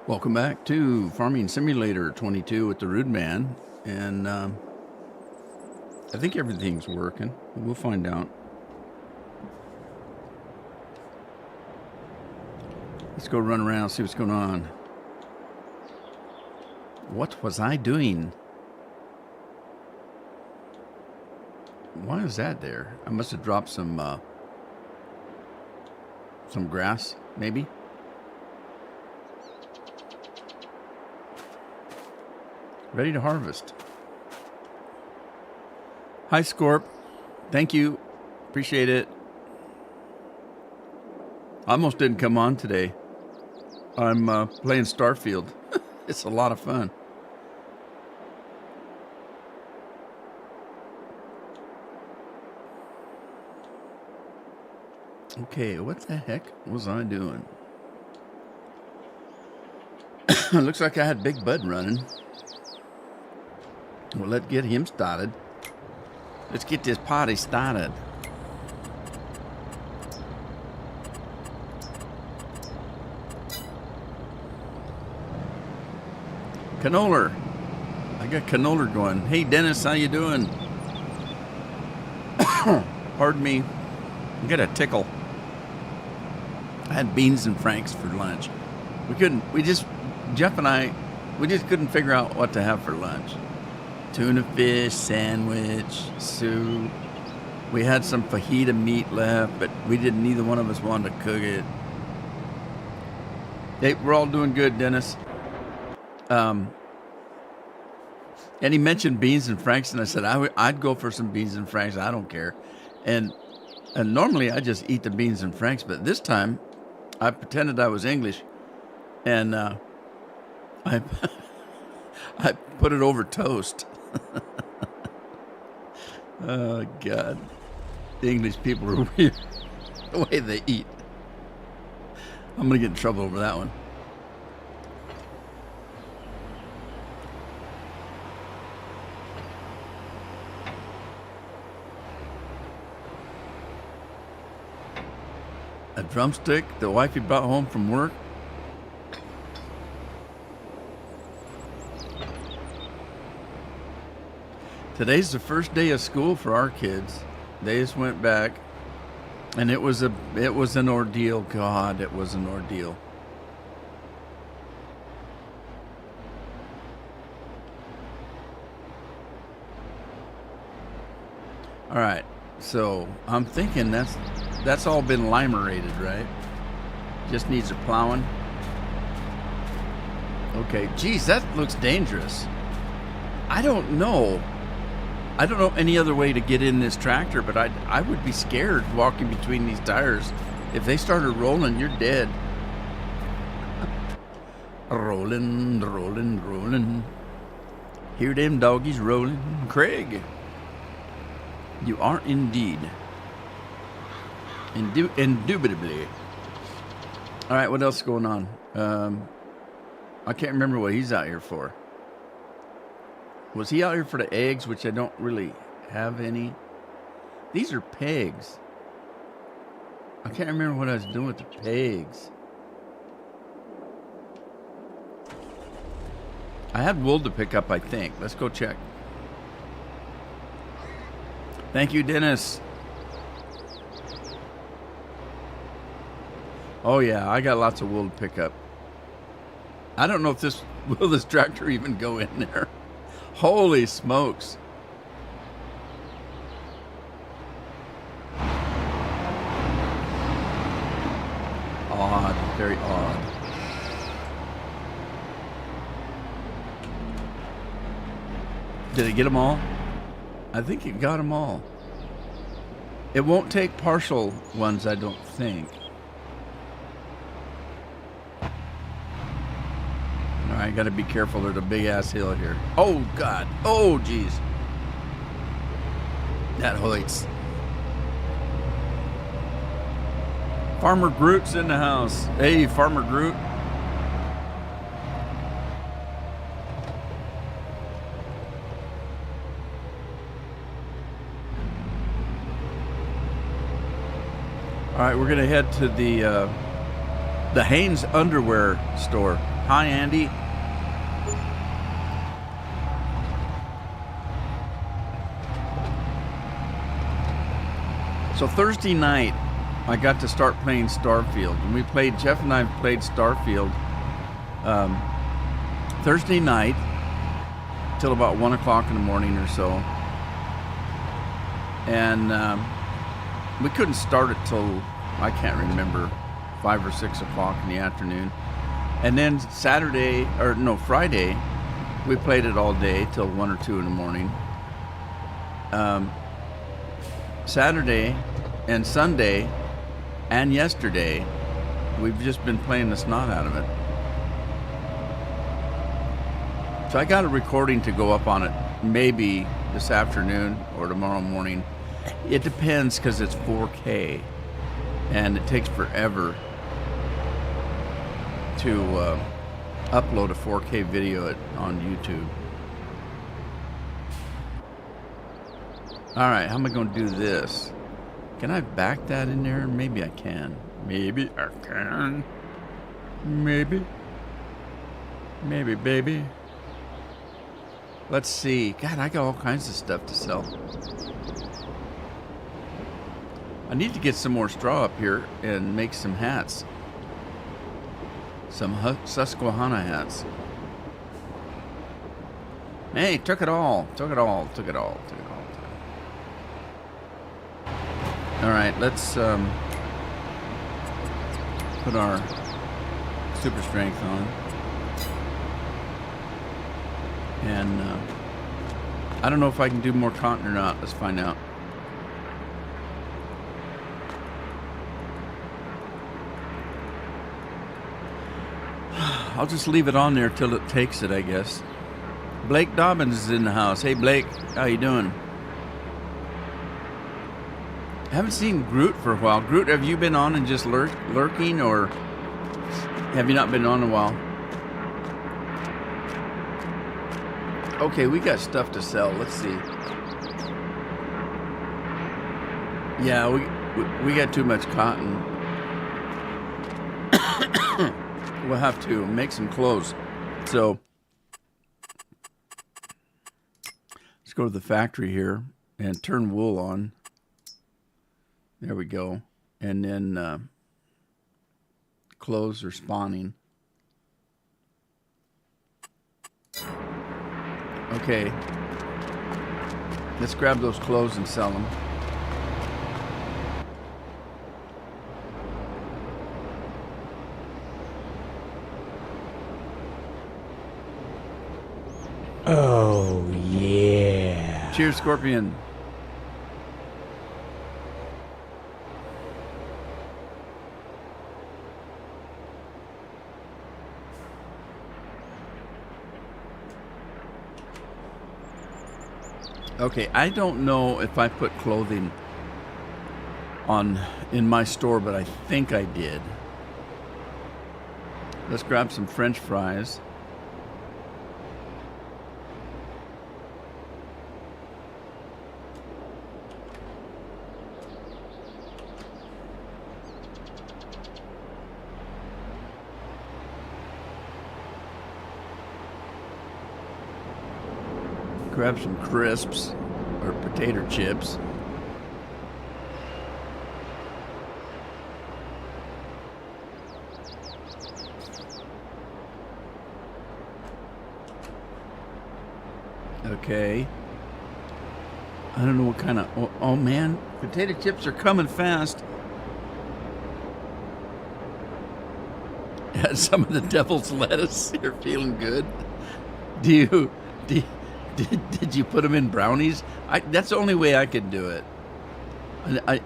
Welcome back to Farming Simulator 22 with the Rude Man, and I think everything's working. We'll find out. Let's go run around, see what's going on. What was I doing? Why is that there? I must have dropped some grass, maybe. Ready to harvest. Hi, Scorp. Thank you. Appreciate it. I almost didn't come on today. I'm playing Starfield. It's a lot of fun. Okay, what the heck was I doing? Looks like I had Big Bud running. Well, let's get him started. Let's get this party started. Canola. I got canola going. Hey, Dennis, how you doing? Pardon me. I got a tickle. I had beans and franks for lunch. Jeff and I, we just couldn't figure out what to have for lunch. Tuna fish, sandwich, soup. We had some fajita meat left, but neither one of us wanted to cook it. Hey, we're all doing good, Dennis. And he mentioned beans and franks, and I said I'd go for some beans and franks. I don't care. And normally I just eat the beans and franks, but this time I pretended I was English, and I I put it over toast. Oh, God. The English people are weird. The way they eat. I'm going to get in trouble over that one. A drumstick the wifey brought home from work. Today's the first day of school for our kids. They just went back, and it was an ordeal. God, it was an ordeal. All right, so I'm thinking that's all been limerated, right? Just needs a plowing. Okay, geez, that looks dangerous. I don't know any other way to get in this tractor, but I would be scared walking between these tires. If they started rolling, you're dead. Rolling, rolling, rolling. Hear them doggies rolling. Craig, you are indeed. Indubitably. All right, what else is going on? I can't remember what he's out here for. Was he out here for the eggs, which I don't really have any? These are pegs. I can't remember what I was doing with the pegs. I had wool to pick up, I think. Let's go check. Thank you, Dennis. Oh, yeah, I got lots of wool to pick up. I don't know if will this tractor even go in there? Holy smokes. Odd, very odd. Did it get them all? I think it got them all. It won't take partial ones, I don't think. I got to be careful. There's a big ass hill here. Oh, God. Oh, geez. That hoits. Farmer Groot's in the house. Hey, Farmer Groot. All right, we're going to head to the Hanes underwear store. Hi, Andy. So Thursday night, I got to start playing Starfield. And Jeff and I played Starfield Thursday night till about 1 o'clock in the morning or so. And we couldn't start it till, I can't remember, 5 or 6 o'clock in the afternoon. And then Friday, we played it all day till 1 or 2 in the morning. Saturday and Sunday and yesterday, we've just been playing the snot out of it. So I got a recording to go up on it maybe this afternoon or tomorrow morning. It depends because it's 4K and it takes forever to upload a 4K video on YouTube. All right, how am I going to do this? Can I back that in there? Maybe I can. Maybe I can. Maybe. Maybe, baby. Let's see. God, I got all kinds of stuff to sell. I need to get some more straw up here and make some hats. Some Susquehanna hats. Hey, took it all. All right, let's put our super strength on. And I don't know if I can do more cotton or not. Let's find out. I'll just leave it on there till it takes it, I guess. Blake Dobbins is in the house. Hey, Blake, how you doing? I haven't seen Groot for a while. Groot, have you been on and just lurking, or have you not been on in a while? Okay, we got stuff to sell. Let's see. Yeah, we got too much cotton. We'll have to make some clothes. So let's go to the factory here and turn wool on. There we go. And then clothes are spawning. Okay. Let's grab those clothes and sell them. Oh, yeah. Cheers, Scorpion. Okay, I don't know if I put clothing on in my store, but I think I did. Let's grab some French fries. Grab some crisps or potato chips. Okay. I don't know what kind of... Oh man, potato chips are coming fast. Had some of the devil's lettuce. You're feeling good. Did you put them in brownies? That's the only way I could do it.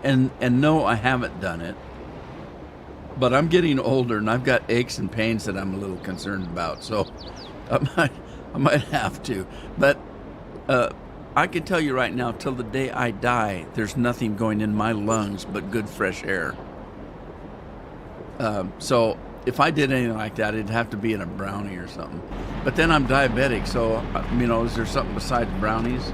And no, I haven't done it. But I'm getting older, and I've got aches and pains that I'm a little concerned about. So I might have to. But I can tell you right now, till the day I die, there's nothing going in my lungs but good fresh air. So if I did anything like that, it'd have to be in a brownie or something. But then I'm diabetic, so, is there something besides brownies?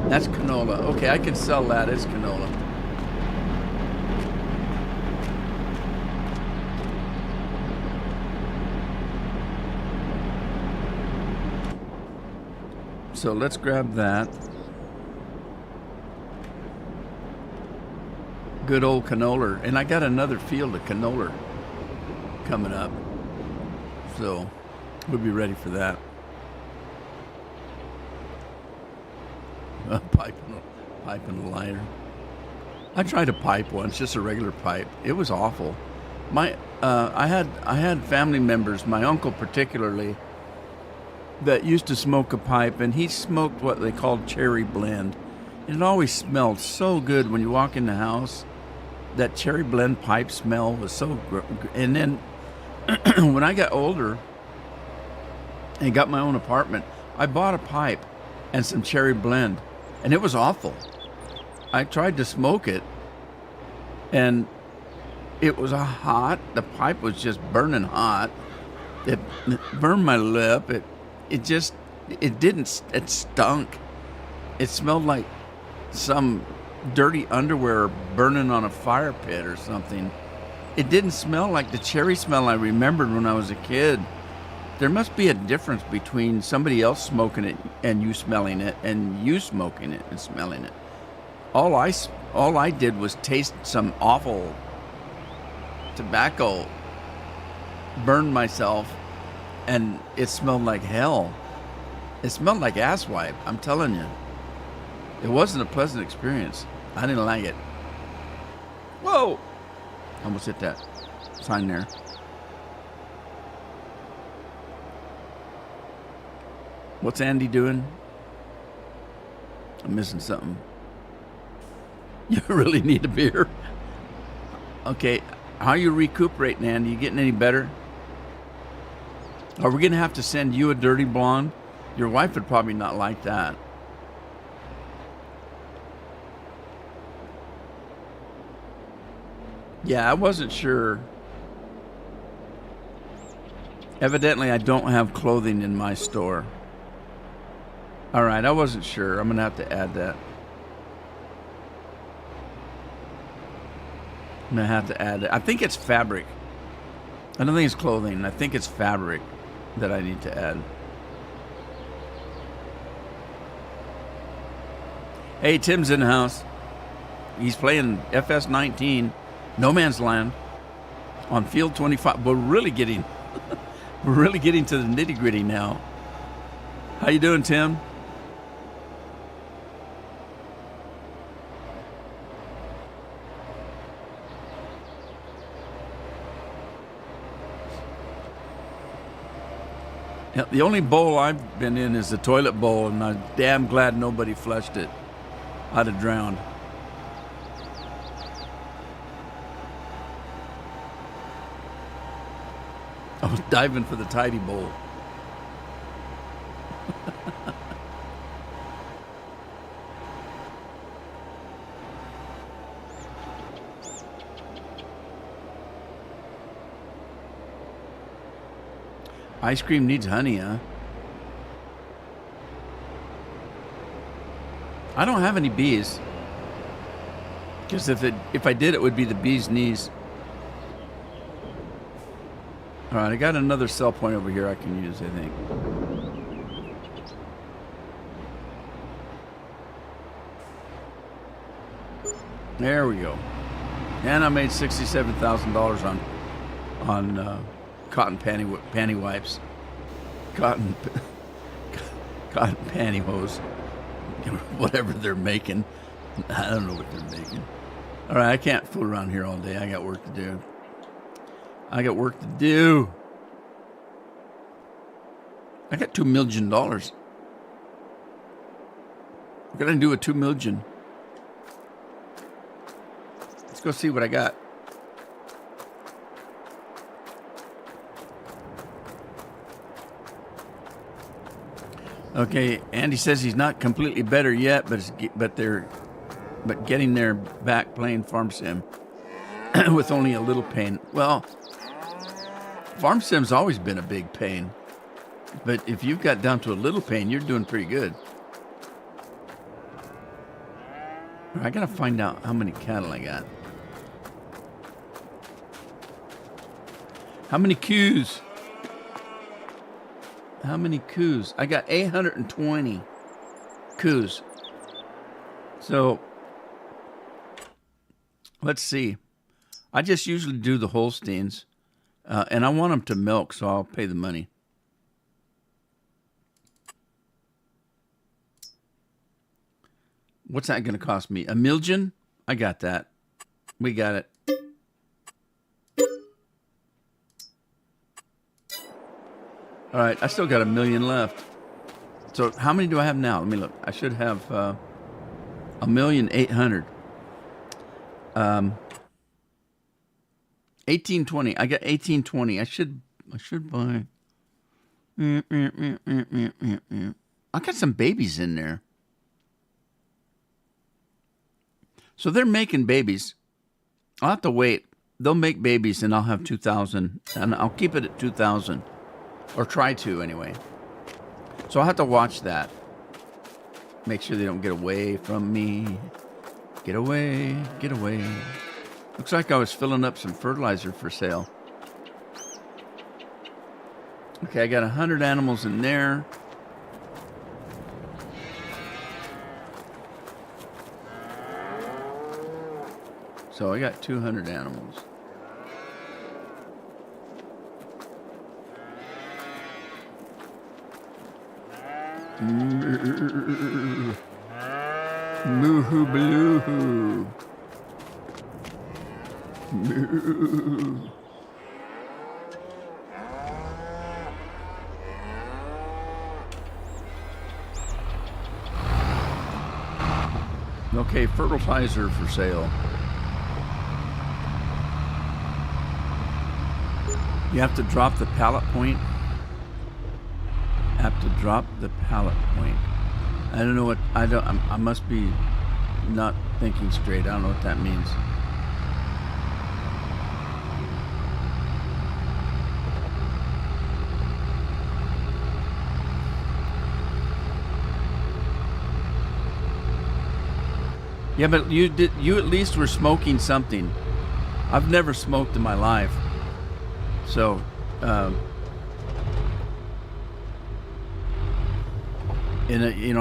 That's canola. Okay, I can sell that as canola. So let's grab that. Good old canola. And I got another field of canola coming up. So we'll be ready for that. Pipe and a lighter. I tried a pipe once, just a regular pipe. It was awful. I had family members, my uncle particularly, that used to smoke a pipe, and he smoked what they called cherry blend. And it always smelled so good when you walk in the house. That cherry blend pipe smell was so good. And then when I got older and got my own apartment, I bought a pipe and some cherry blend, and it was awful. I tried to smoke it, and it was hot. The pipe was just burning hot. It burned my lip. It stunk. It smelled like some dirty underwear burning on a fire pit or something. It didn't smell like the cherry smell I remembered when I was a kid. There must be a difference between somebody else smoking it and you smelling it, and you smoking it and smelling it. All I did was taste some awful tobacco, burned myself, and it smelled like hell. It smelled like ass wipe, I'm telling you. It wasn't a pleasant experience. I didn't like it. Whoa! Almost hit that sign there. What's Andy doing? I'm missing something. You really need a beer? Okay, how are you recuperating, Andy? You getting any better? Are we going to have to send you a dirty blonde? Your wife would probably not like that. Yeah, I wasn't sure. Evidently, I don't have clothing in my store. All right, I wasn't sure. I'm going to have to add that. I'm going to have to add it. I think it's fabric. I don't think it's clothing. I think it's fabric that I need to add. Hey, Tim's in the house. He's playing FS19, No Man's Land, on field 25. We're really getting to the nitty-gritty now. How you doing, Tim? Yeah, the only bowl I've been in is the toilet bowl, and I'm damn glad nobody flushed it. I'd have drowned. I was diving for the tidy bowl. Ice cream needs honey, huh? I don't have any bees. Because if I did, it would be the bee's knees. All right, I got another sell point over here I can use, I think. There we go. And I made $67,000 on cotton panty wipes. Cotton pantyhose. Whatever they're making. I don't know what they're making. All right, I can't fool around here all day. I got work to do. I got $2 million. What can I do with $2 million? Let's go see what I got. Okay, Andy says he's not completely better yet, but getting there back playing Farm Sim with only a little pain. Well, Farm Sim's always been a big pain, but if you've got down to a little pain, you're doing pretty good. I gotta find out how many cattle I got. How many coos? How many coos? I got 820. coos. So let's see. I just usually do the Holsteins, and I want them to milk, so I'll pay the money. What's that going to cost me? $1 million? I got that. We got it. All right, I still got $1 million left. So how many do I have now? Let me look. I should have 1,800,000. 1820. I got 1820. I should buy. I got some babies in there. So they're making babies. I'll have to wait. They'll make babies and I'll have 2,000 and I'll keep it at 2,000 or try to anyway. So I'll have to watch that. Make sure they don't get away from me. Get away, get away. Looks like I was filling up some fertilizer for sale. Okay, I got 100 animals in there. So I got 200 animals. Moo-hoo blue-hoo. Moo. Okay, fertilizer for sale. You have to drop the pallet point. Have to drop the pallet point. I don't know what I must be not thinking straight. I don't know what that means. Yeah, but you at least were smoking something. I've never smoked in my life. So,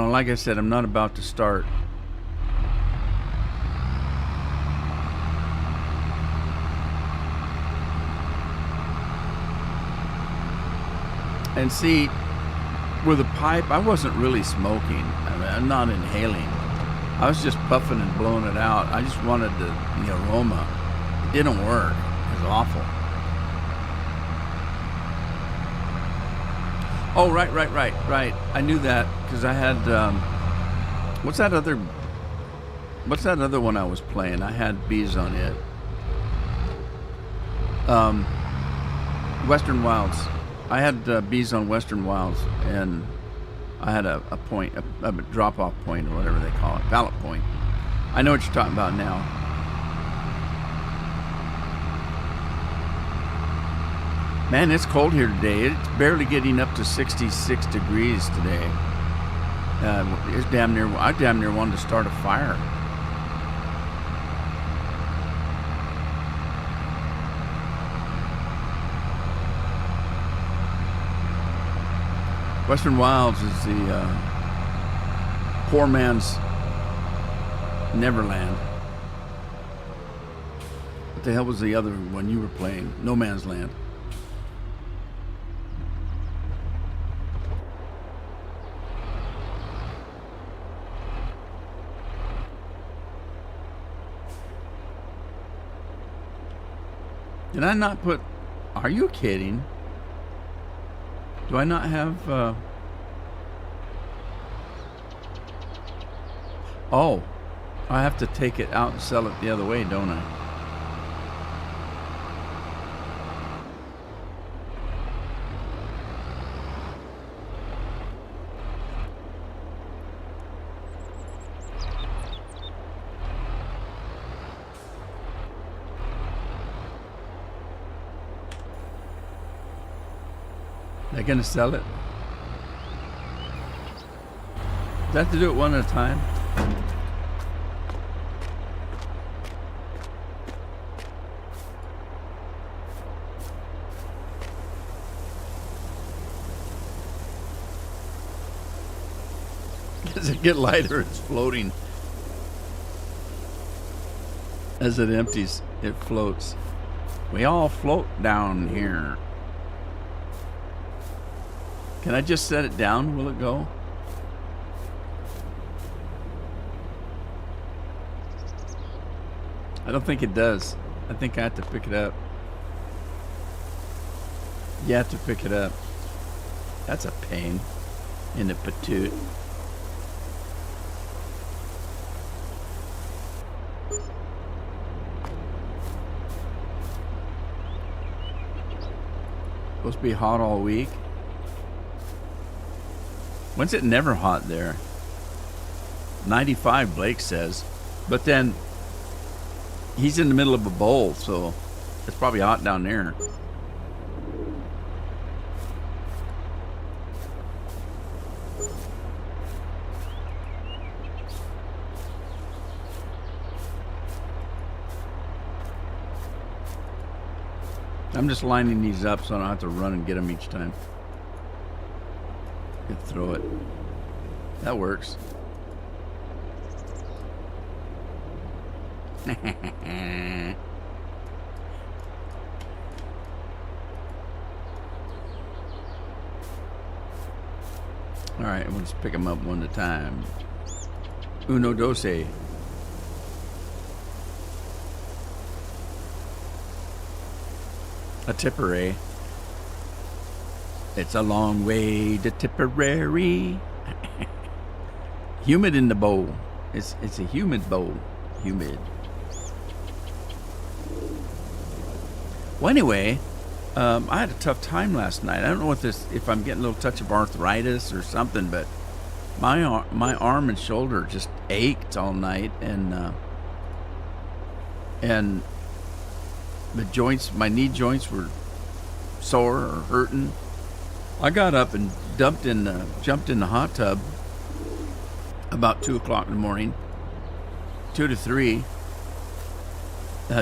like I said, I'm not about to start. And see, with a pipe, I wasn't really smoking. I mean, I'm not inhaling. I was just puffing and blowing it out. I just wanted the aroma. It didn't work. It was awful. Oh, right. I knew that because I had, what's that other one I was playing? I had bees on it. Western Wilds. I had bees on Western Wilds, and I had a point, a drop-off point, or whatever they call it, pallet point. I know what you're talking about now. Man, it's cold here today. It's barely getting up to 66 degrees today. It's damn near. I damn near wanted to start a fire. Western Wilds is the poor man's Neverland. What the hell was the other one you were playing? No Man's Land. Did I not put... Are you kidding? Do I not have... Oh, I have to take it out and sell it the other way, don't I? They're gonna sell it. Do I have to do it one at a time? As it get lighter, it's floating. As it empties, it floats. We all float down here. Can I just set it down? Will it go? I don't think it does. I think I have to pick it up. You have to pick it up. That's a pain in the patoot. Supposed to be hot all week. When's it never hot there? 95, Blake says. But then he's in the middle of a bowl, so it's probably hot down there. I'm just lining these up so I don't have to run and get them each time. You can throw it. That works. Alright, we'll just pick them up one at a time. Uno, dos. A Tipperary. It's a long way to Tipperary. Humid in the bowl. It's a humid bowl. Humid. Well, anyway, I had a tough time last night. I don't know if I'm getting a little touch of arthritis or something, but my arm and shoulder just ached all night, and the joints, my knee joints were sore or hurting. I got up and jumped in the hot tub about 2 o'clock in the morning, 2 to 3,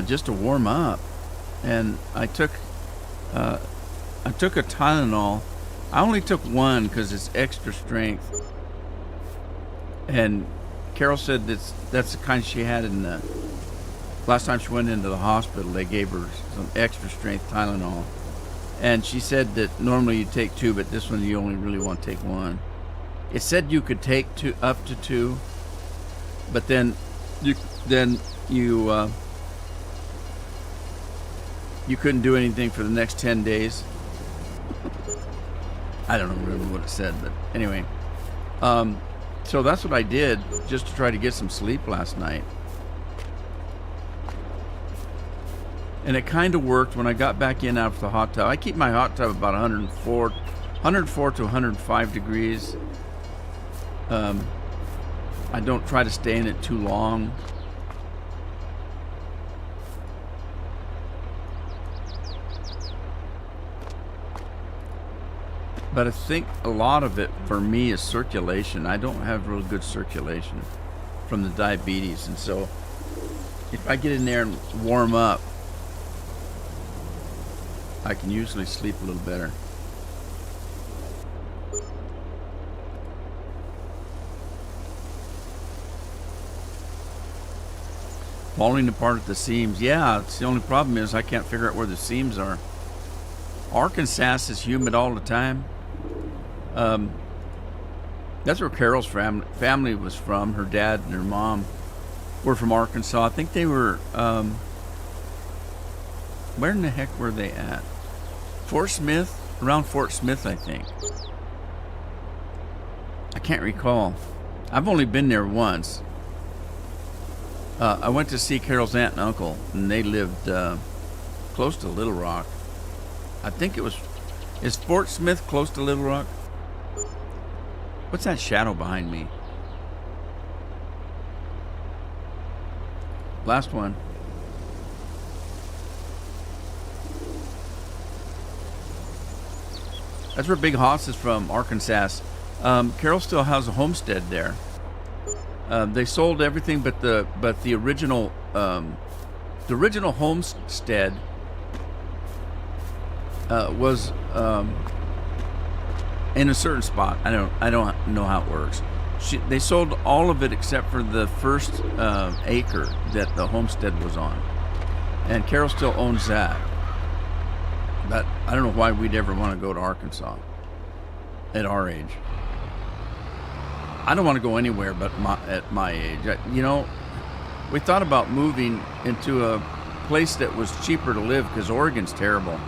just to warm up. And I took a Tylenol. I only took one because it's extra strength. And Carol said that's the kind she had in the last time she went into the hospital. They gave her some extra strength Tylenol. And she said that normally you take 2, but this one you only really want to take 1. It said you could take up to 2, but then you couldn't do anything for the next 10 days. I don't remember what it said, but anyway. So that's what I did just to try to get some sleep last night. And it kind of worked when I got back in out of the hot tub. I keep my hot tub about 104 to 105 degrees. I don't try to stay in it too long. But I think a lot of it for me is circulation. I don't have real good circulation from the diabetes. And so if I get in there and warm up, I can usually sleep a little better. Falling apart at the seams. Yeah, it's the only problem is I can't figure out where the seams are. Arkansas is humid all the time. That's where Carol's family was from. Her dad and her mom were from Arkansas. I think they were, where in the heck were they at? Fort Smith? Around Fort Smith, I think. I can't recall. I've only been there once. I went to see Carol's aunt and uncle, and they lived close to Little Rock. I think it was... Is Fort Smith close to Little Rock? What's that shadow behind me? Last one. That's where Big Hoss is from, Arkansas. Carol still has a homestead there. They sold everything but the original homestead was in a certain spot. I don't know how it works. They sold all of it except for the first acre that the homestead was on. And Carol still owns that. But I don't know why we'd ever want to go to Arkansas at our age. I don't want to go anywhere but at my age. We thought about moving into a place that was cheaper to live because Oregon's terrible.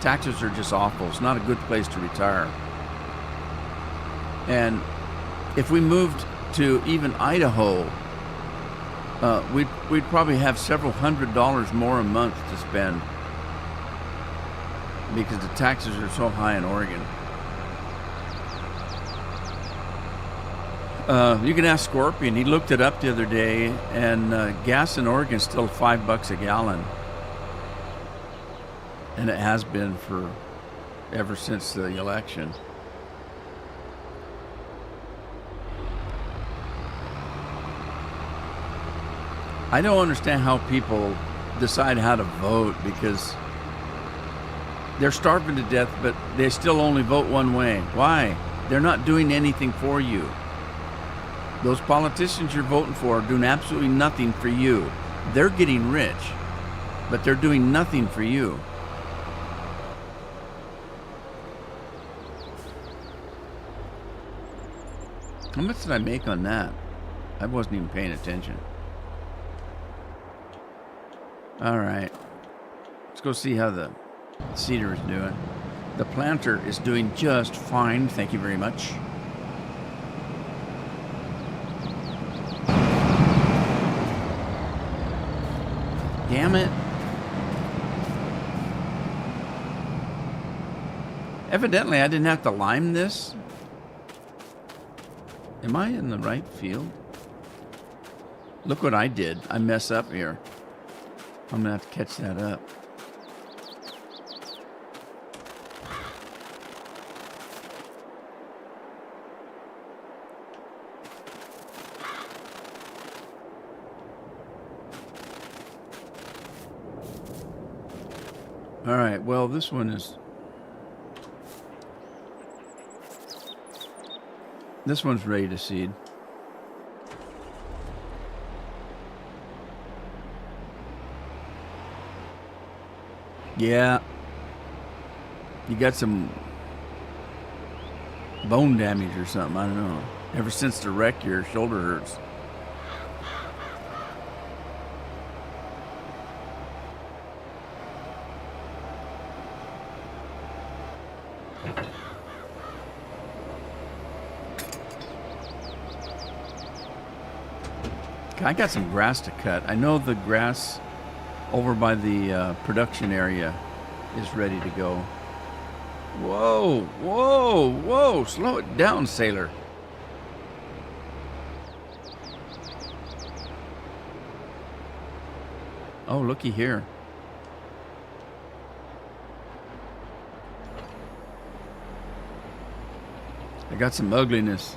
Taxes are just awful. It's not a good place to retire. And if we moved to even Idaho, we'd probably have several $100s more a month to spend because the taxes are so high in Oregon. You can ask Scorpion. He looked it up the other day, and gas in Oregon is still $5 a gallon, and it has been for ever since the election. I don't understand how people decide how to vote because they're starving to death, but they still only vote one way. Why? They're not doing anything for you. Those politicians you're voting for are doing absolutely nothing for you. They're getting rich, but they're doing nothing for you. How much did I make on that? I wasn't even paying attention. All right. Let's go see how the cedar is doing. The planter is doing just fine. Thank you very much. Damn it. Evidently, I didn't have to lime this. Am I in the right field? Look what I did. I mess up here. I'm going to have to catch that up. All right, well, this one's ready to seed. Yeah. You got some bone damage or something, I don't know. Ever since the wreck, your shoulder hurts. I got some grass to cut. I know the grass over by the production area is ready to go. Whoa, whoa, whoa. Slow it down, sailor. Oh, looky here. I got some ugliness.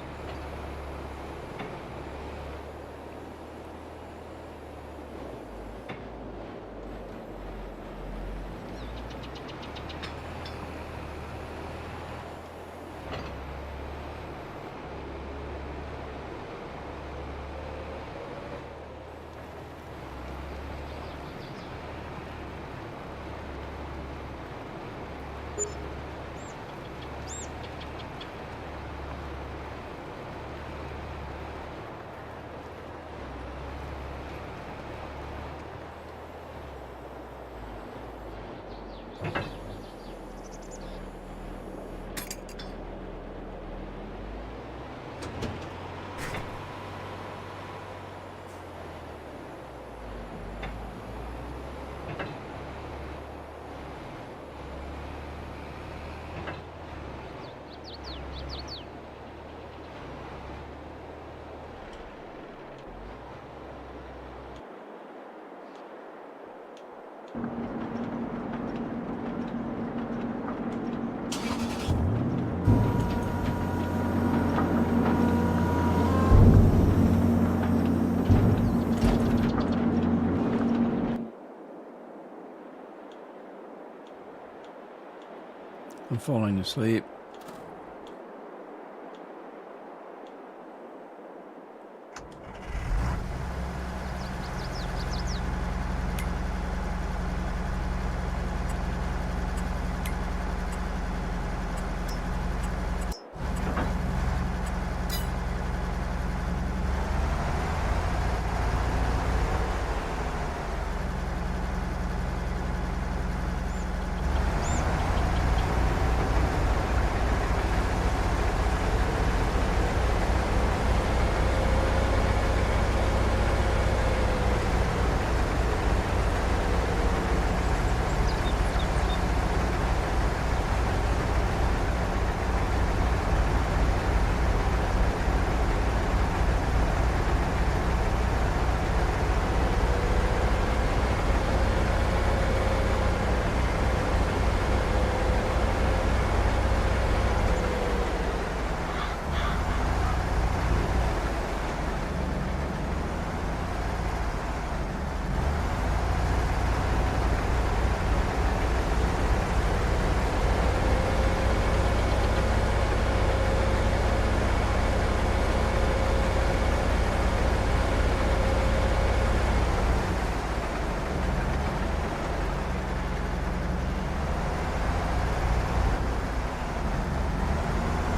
I'm falling asleep.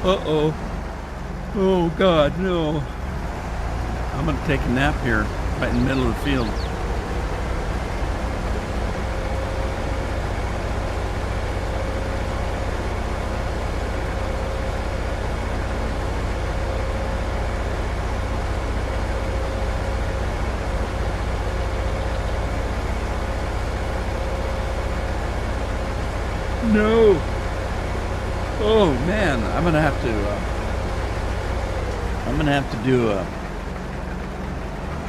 Uh-oh. Oh, God, no. I'm going to take a nap here, right in the middle of the field. No. Oh man, I'm gonna have to do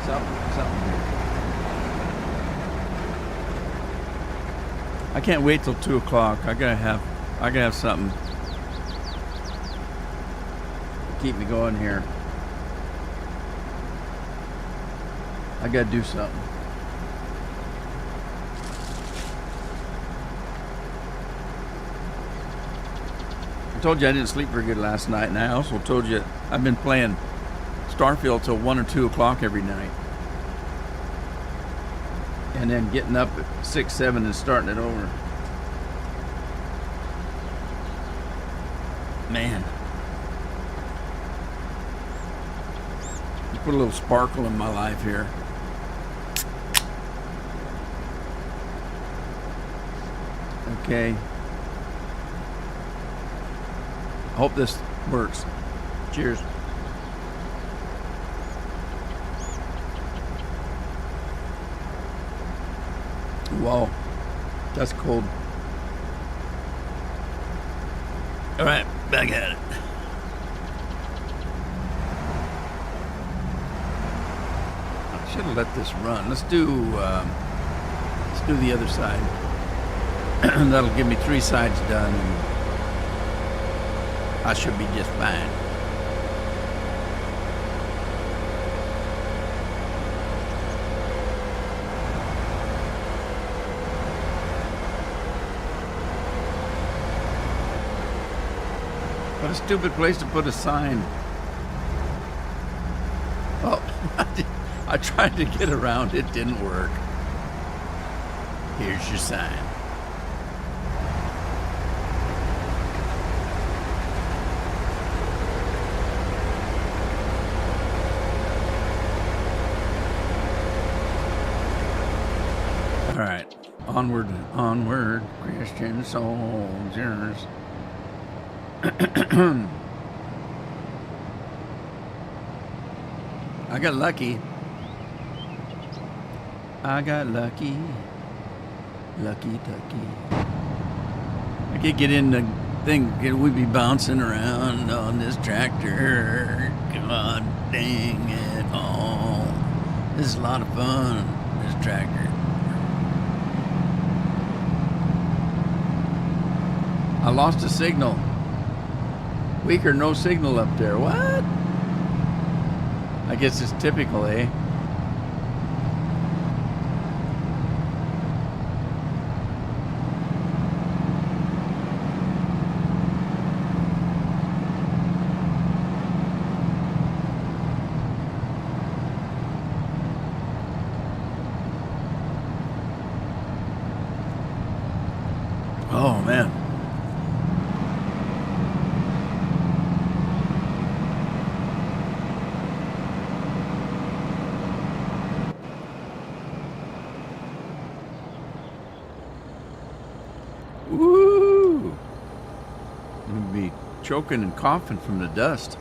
something here. I can't wait till 2 o'clock. I gotta have something to keep me going here. I gotta do something. I told you I didn't sleep very good last night, and I also told you I've been playing Starfield till 1 or 2 o'clock every night. And then getting up at 6, 7 and starting it over. Man. You put a little sparkle in my life here. Okay. Hope this works. Cheers. Whoa, that's cold. All right, back at it. I should have let this run. Let's do the other side. That'll give me 3 sides done. And I should be just fine. What a stupid place to put a sign. Oh, I tried to get around. It didn't work. Here's your sign. All right, onward, onward, Christian soldiers. I got lucky. Lucky ducky. I could get in the thing. We'd be bouncing around on this tractor. God dang it all. This is a lot of fun, this tractor. I lost a signal. Weak or no signal up there. What? I guess it's typical, eh? Oh, man. Woo! I'm gonna be choking and coughing from the dust.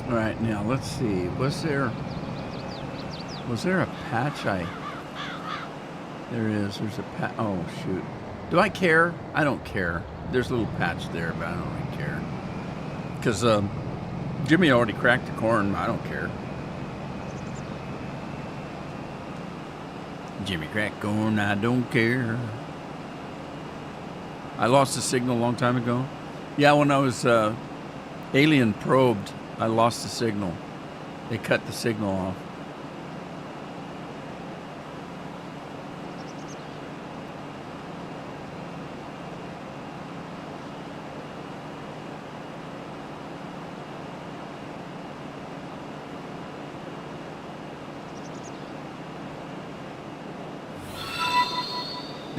All right, now let's see. Was there a patch? There is. There's a patch. Oh shoot. Do I care? I don't care. There's a little patch there, but I don't really care. Because Jimmy already cracked the corn. I don't care. Jimmy cracked corn. I don't care. I lost the signal a long time ago. Yeah, when I was alien probed, I lost the signal. They cut the signal off.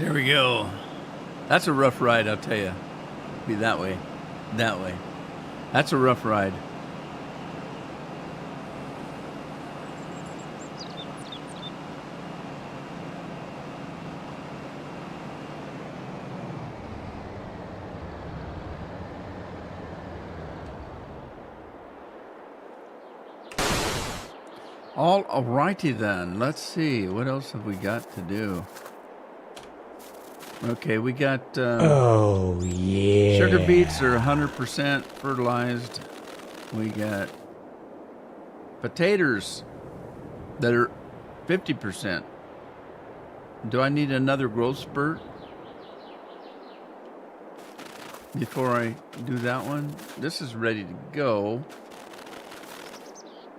There we go. That's a rough ride, I'll tell you. Be that way. That way. That's a rough ride. All righty then. Let's see. What else have we got to do? Okay, we got Oh, yeah. sugar beets are 100% fertilized. We got potatoes that are 50%. Do I need another growth spurt before I do that one? This is ready to go.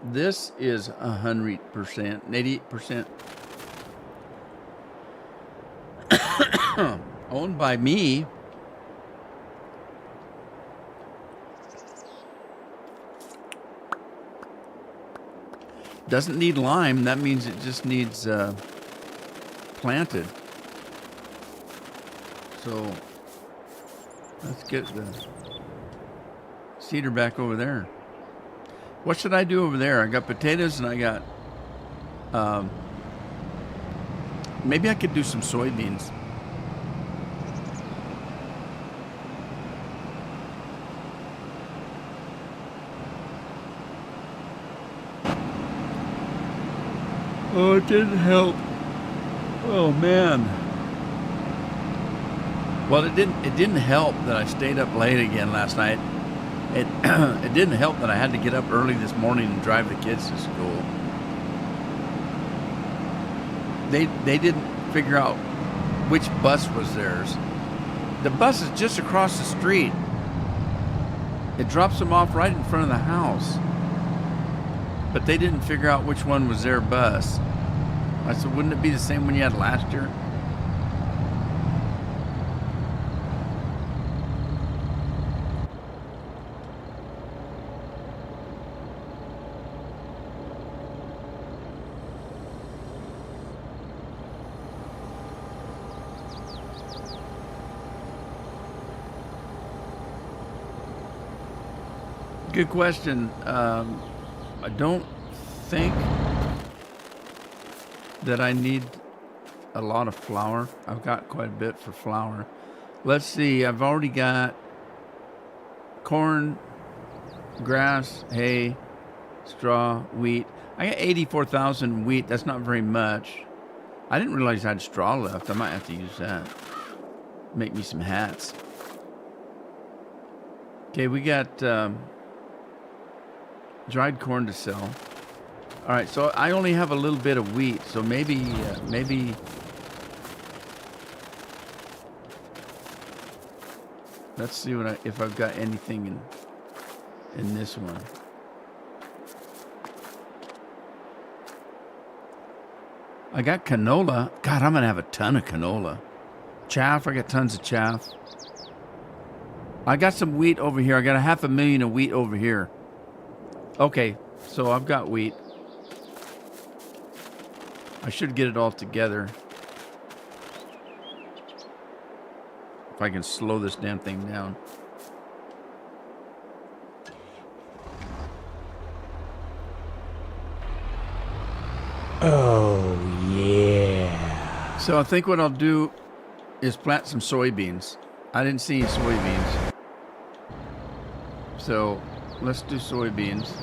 This is 100%, 88%. Owned by me. Doesn't need lime. That means it just needs planted. So let's get the cedar back over there. What should I do over there? I got potatoes and I got maybe I could do some soybeans. Oh, it didn't help. Oh man. Well, it didn't help that I stayed up late again last night. It it didn't help that I had to get up early this morning and drive the kids to school. They didn't figure out which bus was theirs. The bus is just across the street. It drops them off right in front of the house. But they didn't figure out which one was their bus. I said, wouldn't it be the same one you had last year? Good question. I don't think that I need a lot of flour. I've got quite a bit for flour. Let's see. I've already got corn, grass, hay, straw, wheat. I got 84,000 wheat. That's not very much. I didn't realize I had straw left. I might have to use that. Make me some hats. Okay, we got dried corn to sell. All right, so I only have a little bit of wheat, so maybe let's see if I've got anything in this one. I got canola. God, I'm gonna have a ton of canola. Chaff, I got tons of chaff. I got some wheat over here. I got 500,000 of wheat over here. Okay, so I've got wheat. I should get it all together. If I can slow this damn thing down. Oh, yeah. So I think what I'll do is plant some soybeans. I didn't see any soybeans. So let's do soybeans.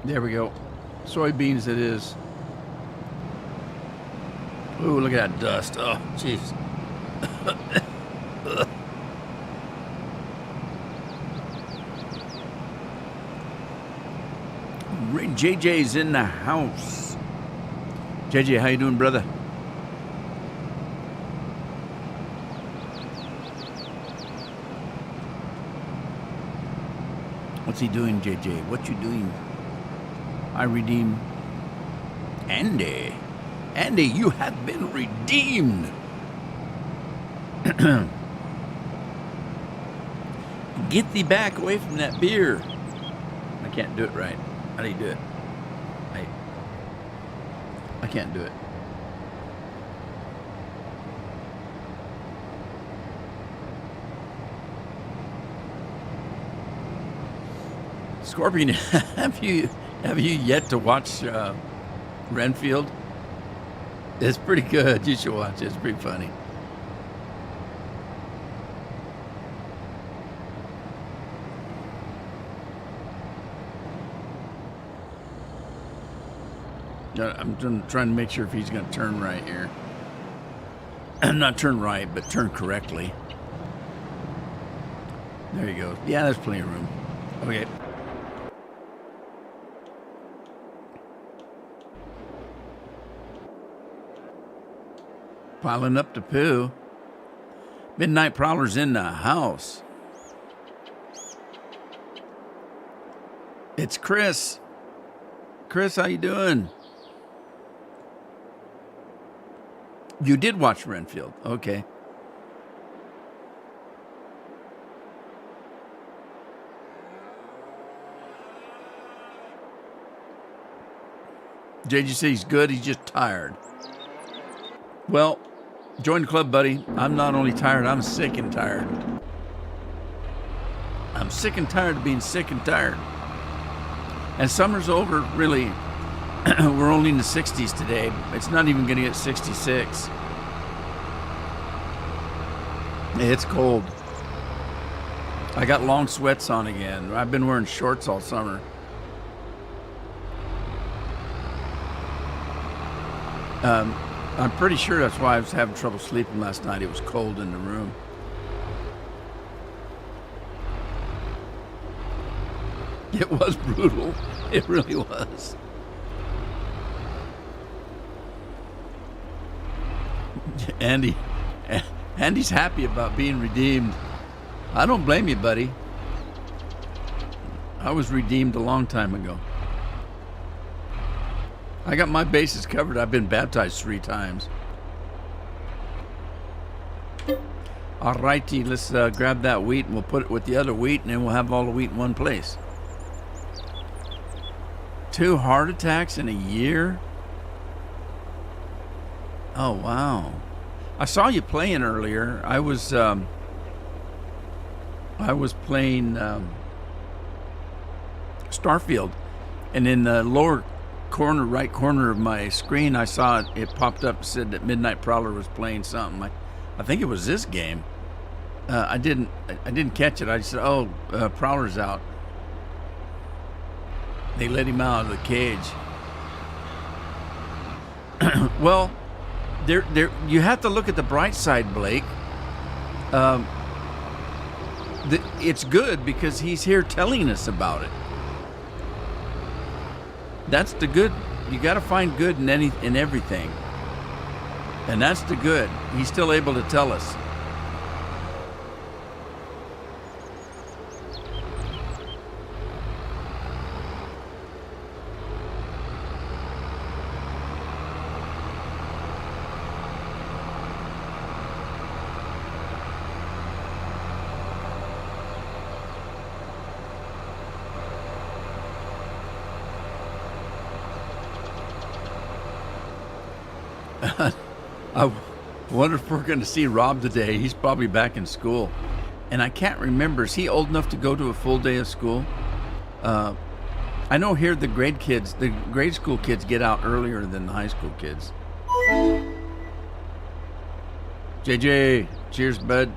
There we go. Soybeans it is. Ooh, look at that dust. Oh, jeez. JJ's in the house. JJ, how you doing, brother? What's he doing, JJ? What you doing? I redeem Andy. Andy, you have been redeemed. Get thee back away from that beer. I can't do it right. How do you do it? I can't do it. Scorpion, have you yet to watch Renfield? It's pretty good. You should watch it. It's pretty funny. I'm trying to make sure if he's going to turn right here. Not turn right, but turn correctly. There you go. Yeah, there's plenty of room. Okay. Piling up to poo. Midnight Prowler's in the house. It's Chris. Chris, how you doing? You did watch Renfield. Okay. JJ says he's good, he's just tired. Well, join the club, buddy. I'm not only tired, I'm sick and tired. I'm sick and tired of being sick and tired. And summer's over, really. We're only in the 60s today. It's not even going to get 66. It's cold. I got long sweats on again. I've been wearing shorts all summer. I'm pretty sure that's why I was having trouble sleeping last night. It was cold in the room. It was brutal. It really was. Andy's happy about being redeemed. I don't blame you, buddy. I was redeemed a long time ago. I got my bases covered. I've been baptized 3 times. All righty, let's grab that wheat and we'll put it with the other wheat, and then we'll have all the wheat in one place. 2 heart attacks in a year? Oh, wow. I saw you playing earlier. I was playing Starfield, and in the lower corner, right corner of my screen, I saw it popped up, said that Midnight Prowler was playing something. I think it was this game. I didn't catch it. I just said, "Oh, Prowler's out." They let him out of the cage. Well, you have to look at the bright side, Blake. It's good because he's here telling us about it. That's the good. You got to find good in everything, and that's the good. He's still able to tell us. I wonder if we're going to see Rob today. He's probably back in school. And I can't remember, is he old enough to go to a full day of school? I know here the grade school kids get out earlier than the high school kids. JJ, cheers, bud.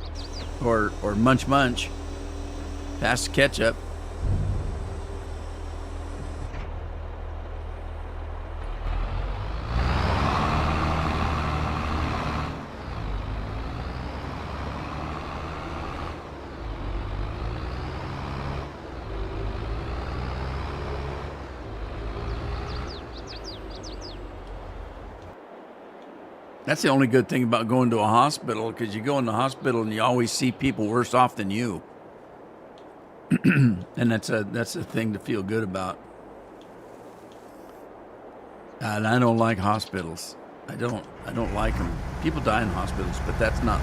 Or munch munch. Pass the ketchup. That's the only good thing about going to a hospital, because you go in the hospital and you always see people worse off than you. And that's a thing to feel good about. And I don't like hospitals. I don't like them. People die in hospitals, but that's not.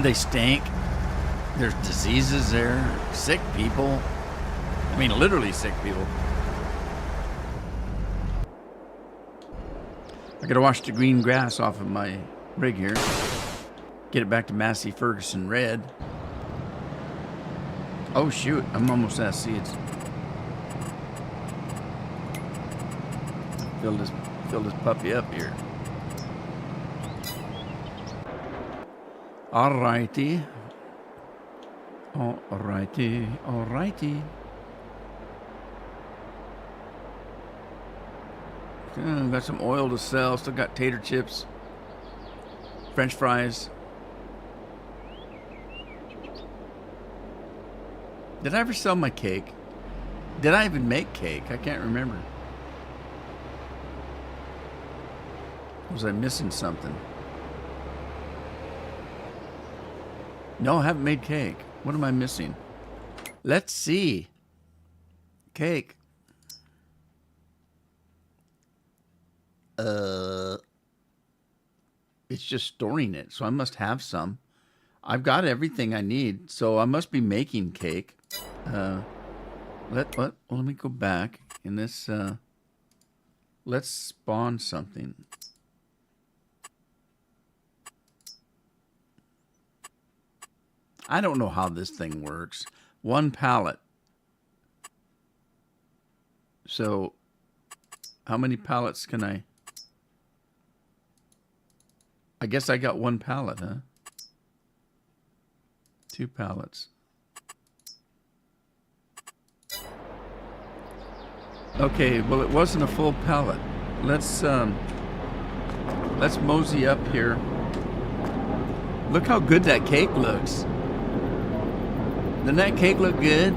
They stink. There's diseases there. Sick people. I mean, literally sick people. I gotta wash the green grass off of my rig here. Get it back to Massey Ferguson red. Oh shoot, I'm almost out of seeds. Fill this puppy up here. Alrighty. Alrighty. Alrighty. Got some oil to sell. Still got tater chips. French fries. Did I ever sell my cake? Did I even make cake? I can't remember. Was I missing something? No, I haven't made cake. What am I missing? Let's see. Cake. It's just storing it, so I must have some. I've got everything I need, so I must be making cake. Let me go back in this. Let's spawn something. I don't know how this thing works. 1 pallet. So, how many pallets can I? I guess I got 1 pallet, huh? 2 pallets. Okay, well it wasn't a full pallet. Let's mosey up here. Look how good that cake looks. Doesn't that cake look good?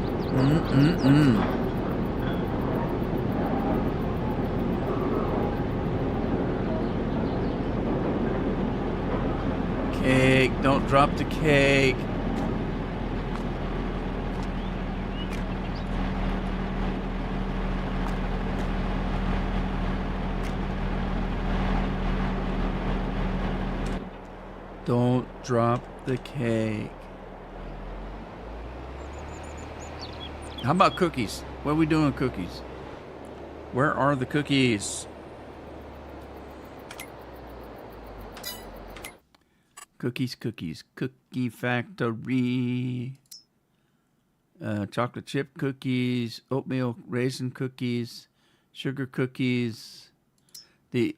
Cake, don't drop the cake. Don't drop the cake. How about cookies? What are we doing with cookies? Where are the cookies? Cookies, cookies. Cookie Factory. Chocolate chip cookies. Oatmeal raisin cookies. Sugar cookies. The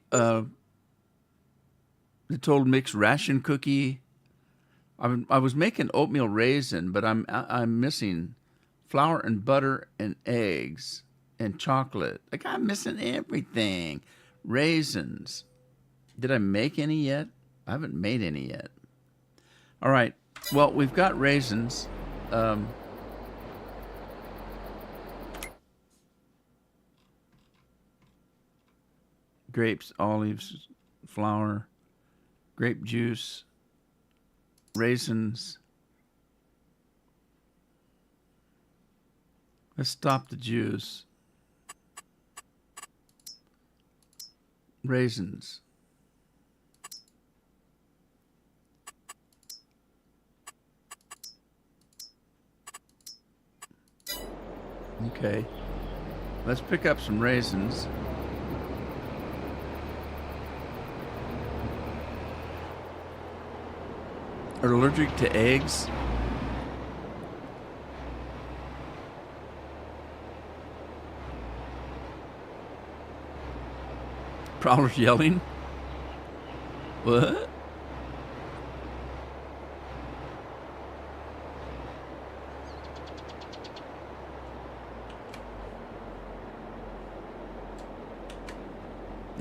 Total Mix ration cookie. I was making oatmeal raisin, but I'm missing flour and butter and eggs and chocolate. Like, I'm missing everything. Raisins. Did I make any yet? I haven't made any yet. All right. Well, we've got raisins. Grapes, olives, flour, grape juice, raisins. Let's stop the juice. Raisins. Okay. Let's pick up some raisins. Are allergic to eggs? Prowler's yelling? What?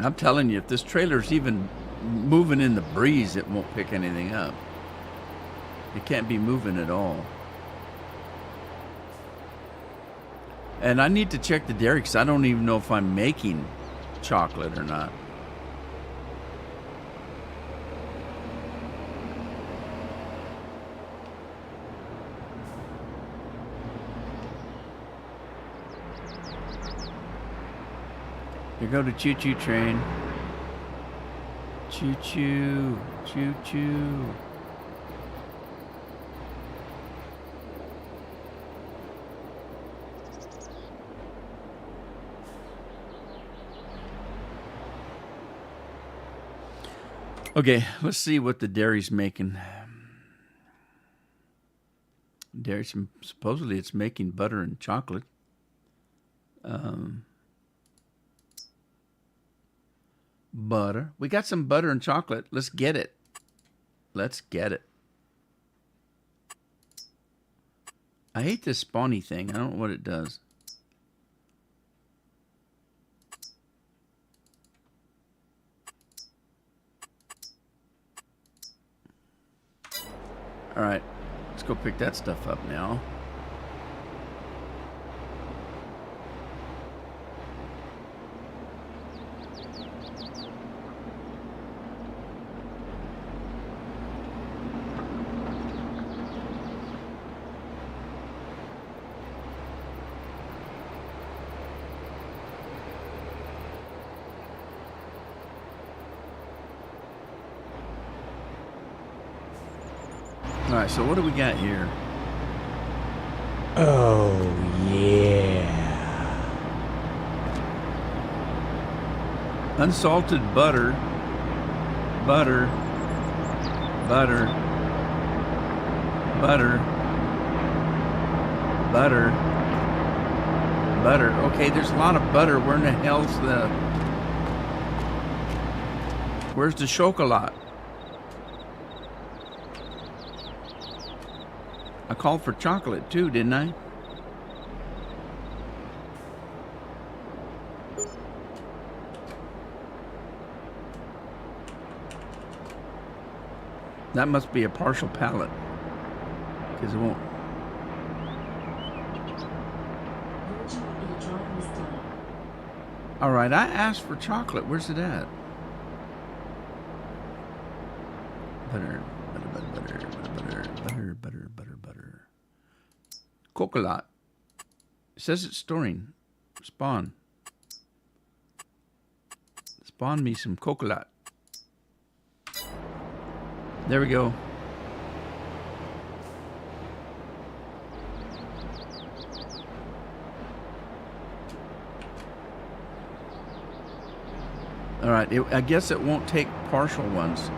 I'm telling you, if this trailer's even moving in the breeze, it won't pick anything up. It can't be moving at all. And I need to check the dairy because I don't even know if I'm making chocolate or not. There go the choo-choo train. Choo-choo, choo-choo. Okay, let's see what the dairy's making. Dairy, supposedly it's making butter and chocolate. Butter. We got some butter and chocolate. Let's get it. Let's get it. I hate this spawny thing. I don't know what it does. All right, let's go pick that stuff up now. All right, so what do we got here? Oh, yeah. Unsalted butter, butter, butter, butter, butter, butter. Okay, there's a lot of butter. Where in the hell's where's the chocolat? I called for chocolate too, didn't I? That must be a partial pallet, because it won't. All right, I asked for chocolate. Where's it at? Butter, butter, butter, butter, butter, butter, butter, butter, butter. Coconut. It says it's storing. Spawn. Spawn me some coconut. There we go. All right, I guess it won't take partial ones.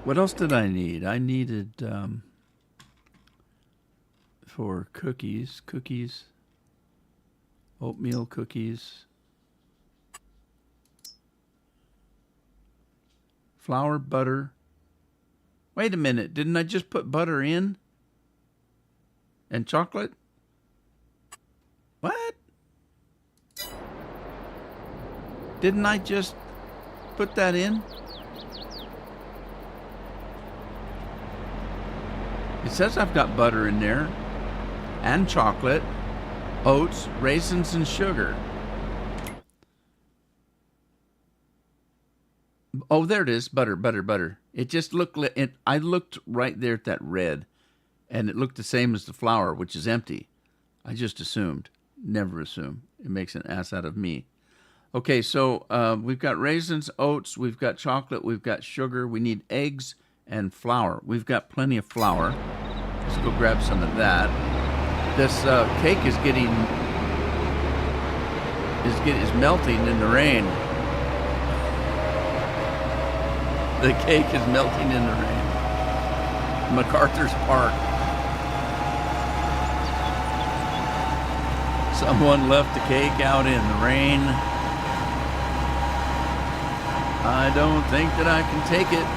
What else did I need? I needed for cookies, oatmeal cookies, flour, butter. Wait a minute, didn't I just put butter in? And chocolate? What? Didn't I just put that in? It says I've got butter in there, and chocolate, oats, raisins, and sugar. Oh, there it is, butter, butter, butter. It just looked, I looked right there at that red, and it looked the same as the flour, which is empty. I just assumed. Never assume. It makes an ass out of me. Okay, so we've got raisins, oats, we've got chocolate, we've got sugar, we need eggs and flour. We've got plenty of flour. Let's go grab some of that. This cake is melting in the rain. The cake is melting in the rain. MacArthur's Park. Someone left the cake out in the rain. I don't think that I can take it.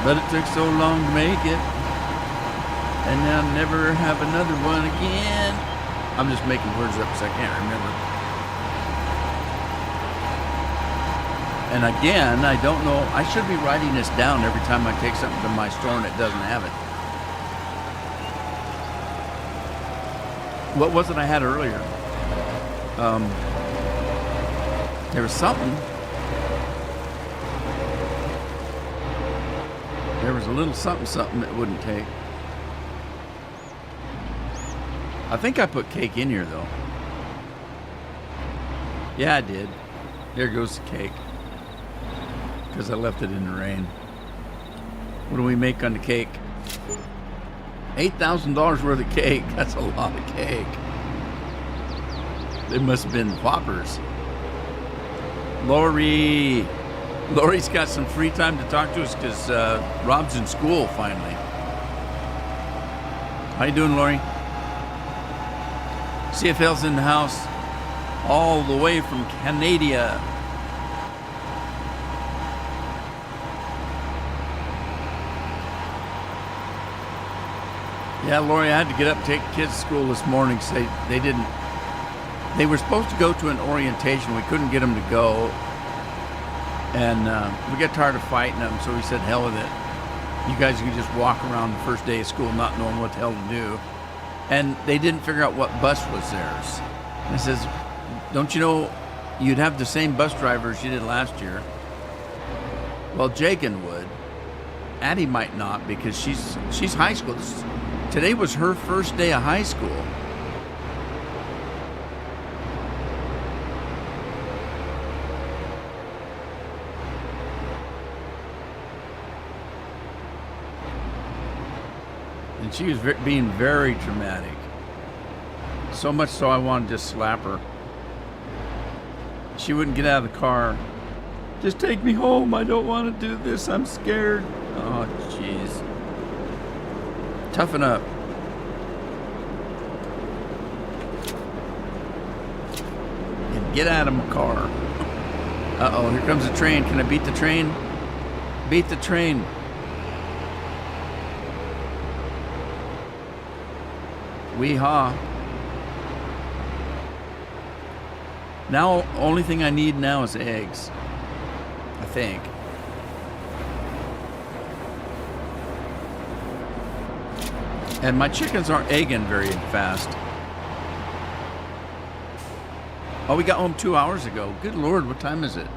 But it took so long to make it. And I'll never have another one again. I'm just making words up because I can't remember. And again, I don't know. I should be writing this down every time I take something to my store and it doesn't have it. What was it I had earlier? There was something. There was a little something that wouldn't take. I think I put cake in here, though. Yeah, I did. There goes the cake. Because I left it in the rain. What do we make on the cake? $8,000 worth of cake. That's a lot of cake. It must have been Whoppers. Lori's got some free time to talk to us because Rob's in school finally. How you doing, Lori? CFL's in the house all the way from Canada. Yeah, Lori, I had to get up and take kids to school this morning. They were supposed to go to an orientation. We couldn't get them to go. And we got tired of fighting them, so we said, hell with it. You guys can just walk around the first day of school not knowing what the hell to do. And they didn't figure out what bus was theirs. And I says, don't you know you'd have the same bus drivers you did last year? Well, Jagan would. Addie might not because she's high school. Today was her first day of high school. And she was being very dramatic. So much so I wanted to just slap her. She wouldn't get out of the car. Just take me home. I don't want to do this. I'm scared. Oh, jeez. Toughen up. And get out of my car. Uh-oh, here comes the train. Can I beat the train? Beat the train. Wee-haw. Now, only thing I need now is eggs. I think. And my chickens aren't egging very fast. Oh, we got home 2 hours ago. Good Lord, what time is it?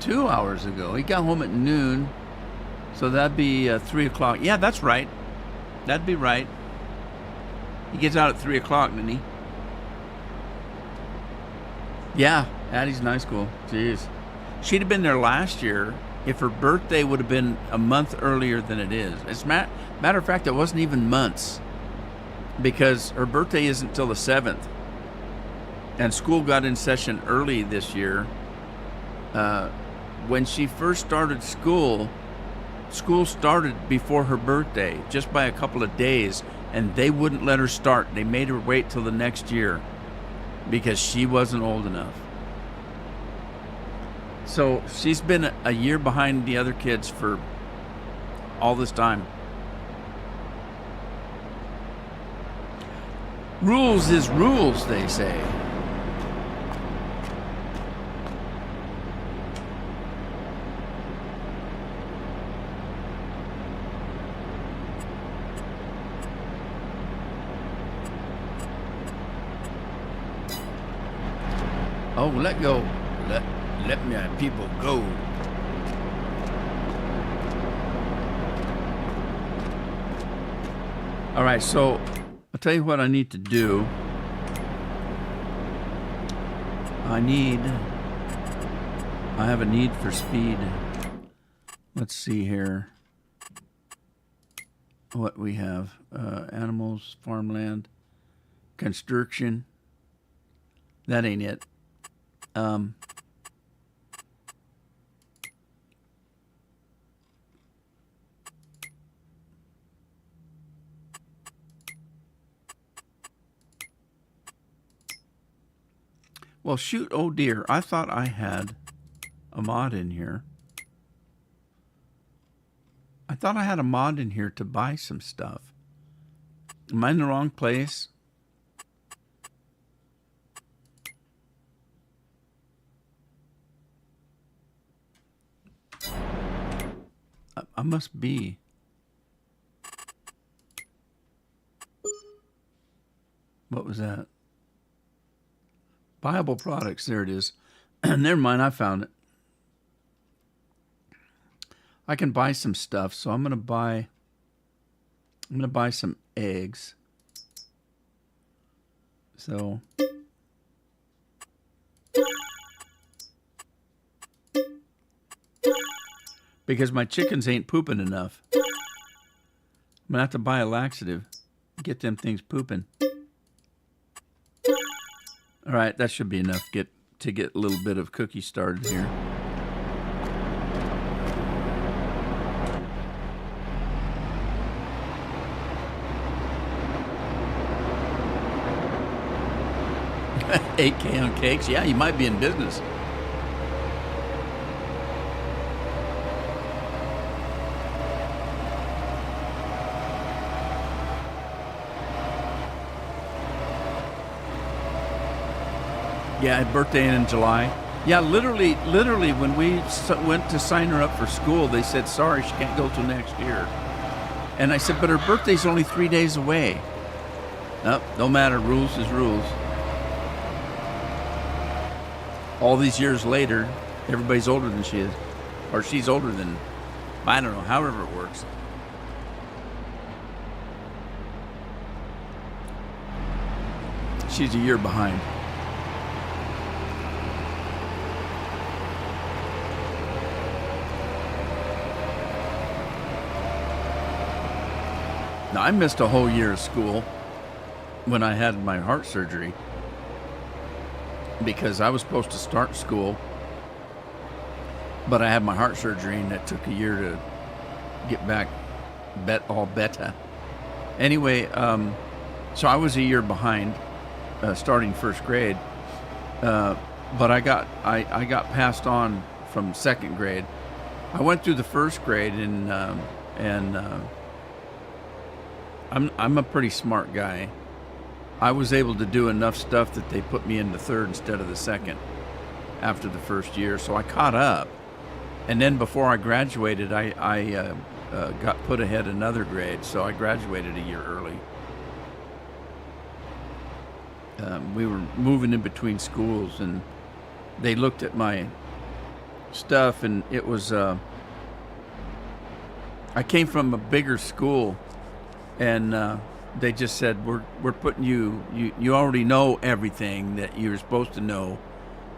2 hours ago. He got home at noon. So that'd be 3 o'clock. Yeah, that's right. That'd be right. He gets out at 3 o'clock, doesn't he? Yeah, Addie's in high school. Jeez. She'd have been there last year if her birthday would have been a month earlier than it is. As a matter of fact, it wasn't even months because her birthday isn't till the 7th. And school got in session early this year. When she first started school started before her birthday, just by a couple of days, and they wouldn't let her start. They made her wait till the next year because she wasn't old enough. So she's been a year behind the other kids for all this time. Rules is rules, they say. Oh, let go. Let my people go. All right, so I'll tell you what I need to do. I have a need for speed. Let's see here what we have. Animals, farmland, construction. That ain't it. Well, shoot, oh dear. I thought I had a mod in here. I thought I had a mod in here to buy some stuff. Am I in the wrong place? I must be. What was that? Viable products. There it is. Never mind. I found it. I can buy some stuff, so I'm gonna buy some eggs. So because my chickens ain't pooping enough, I'm gonna have to buy a laxative. Get them things pooping. All right, that should be enough to get a little bit of cookie started here. $8K on cakes? Yeah, you might be in business. Yeah, birthday in July. Yeah, literally, when we went to sign her up for school, they said, sorry, she can't go till next year. And I said, but her birthday's only 3 days away. Nope, no matter, rules is rules. All these years later, everybody's older than she is. Or she's older than, I don't know, however it works. She's a year behind. Now, I missed a whole year of school when I had my heart surgery because I was supposed to start school, but I had my heart surgery and it took a year to get back all better. Anyway, so I was a year behind starting first grade, but I got passed on from second grade. I went through the first grade and I'm a pretty smart guy. I was able to do enough stuff that they put me in the third instead of the second after the first year. So I caught up. And then before I graduated, I got put ahead another grade. So I graduated a year early. We were moving in between schools and they looked at my stuff and it was, I came from a bigger school. And they just said, we're putting you already know everything that you're supposed to know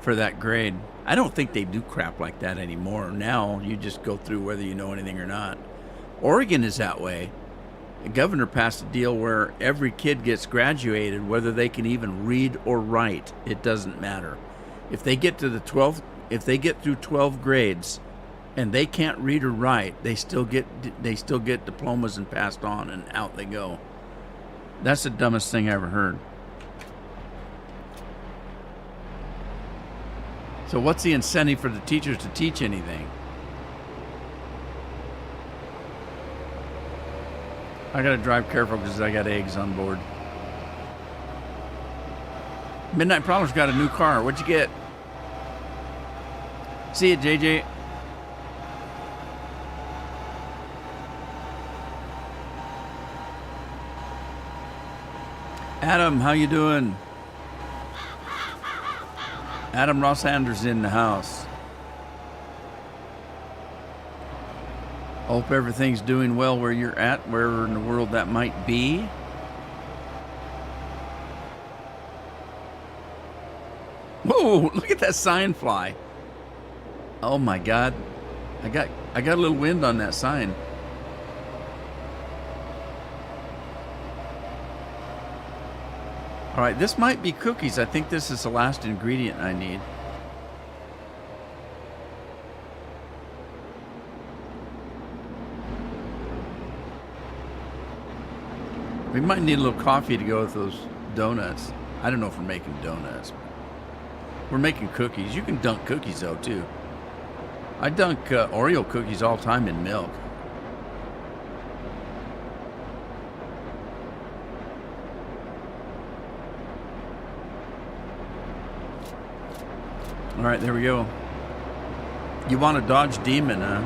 for that grade. I don't think they do crap like that anymore. Now you just go through whether you know anything or not. Oregon is that way. The governor passed a deal where every kid gets graduated, whether they can even read or write. It doesn't matter. If they get to the 12th, if they get through 12 grades, and they can't read or write, they still get diplomas and passed on, and out they go. That's the dumbest thing I ever heard. So what's the incentive for the teachers to teach anything? I gotta drive careful because I got eggs on board. Midnight Prowler's got a new car. What'd you get? See you, JJ. Adam, how you doing? Adam Ross Anders in the house. Hope everything's doing well where you're at, wherever in the world that might be. Whoa, look at that sign fly. Oh my God. I got a little wind on that sign. All right, this might be cookies. I think this is the last ingredient I need. We might need a little coffee to go with those donuts. I don't know if we're making donuts. We're making cookies. You can dunk cookies though too. I dunk Oreo cookies all the time in milk. All right, there we go. You want a Dodge Demon, huh?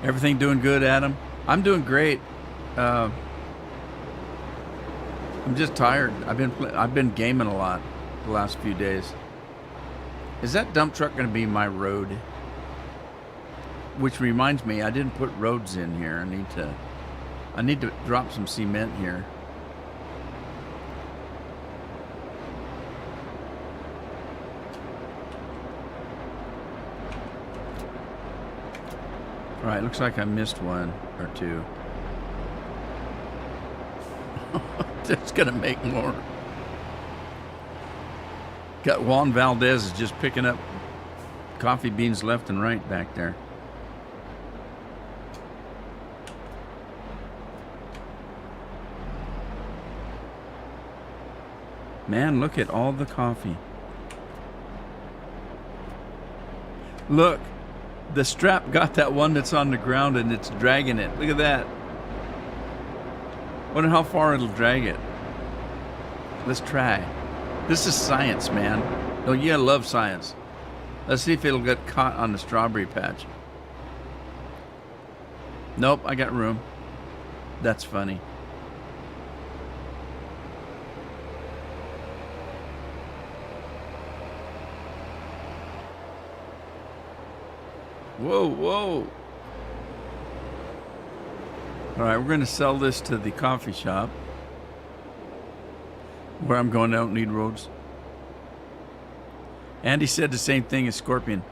Everything doing good, Adam? I'm doing great. I'm just tired. I've been gaming a lot the last few days. Is that dump truck going to be my road? Which reminds me, I didn't put roads in here. I need to drop some cement here. All right, looks like I missed one or two. That's gonna make more. Got Juan Valdez is just picking up coffee beans left and right back there. Man, look at all the coffee. Look, the strap got that one that's on the ground and it's dragging it. Look at that. Wonder how far it'll drag it. Let's try. This is science, man. Oh, yeah, I love science. Let's see if it'll get caught on the strawberry patch. Nope, I got room. That's funny. Whoa, whoa. All right, we're going to sell this to the coffee shop. Where I'm going, I don't need roads. Andy said the same thing as Scorpion.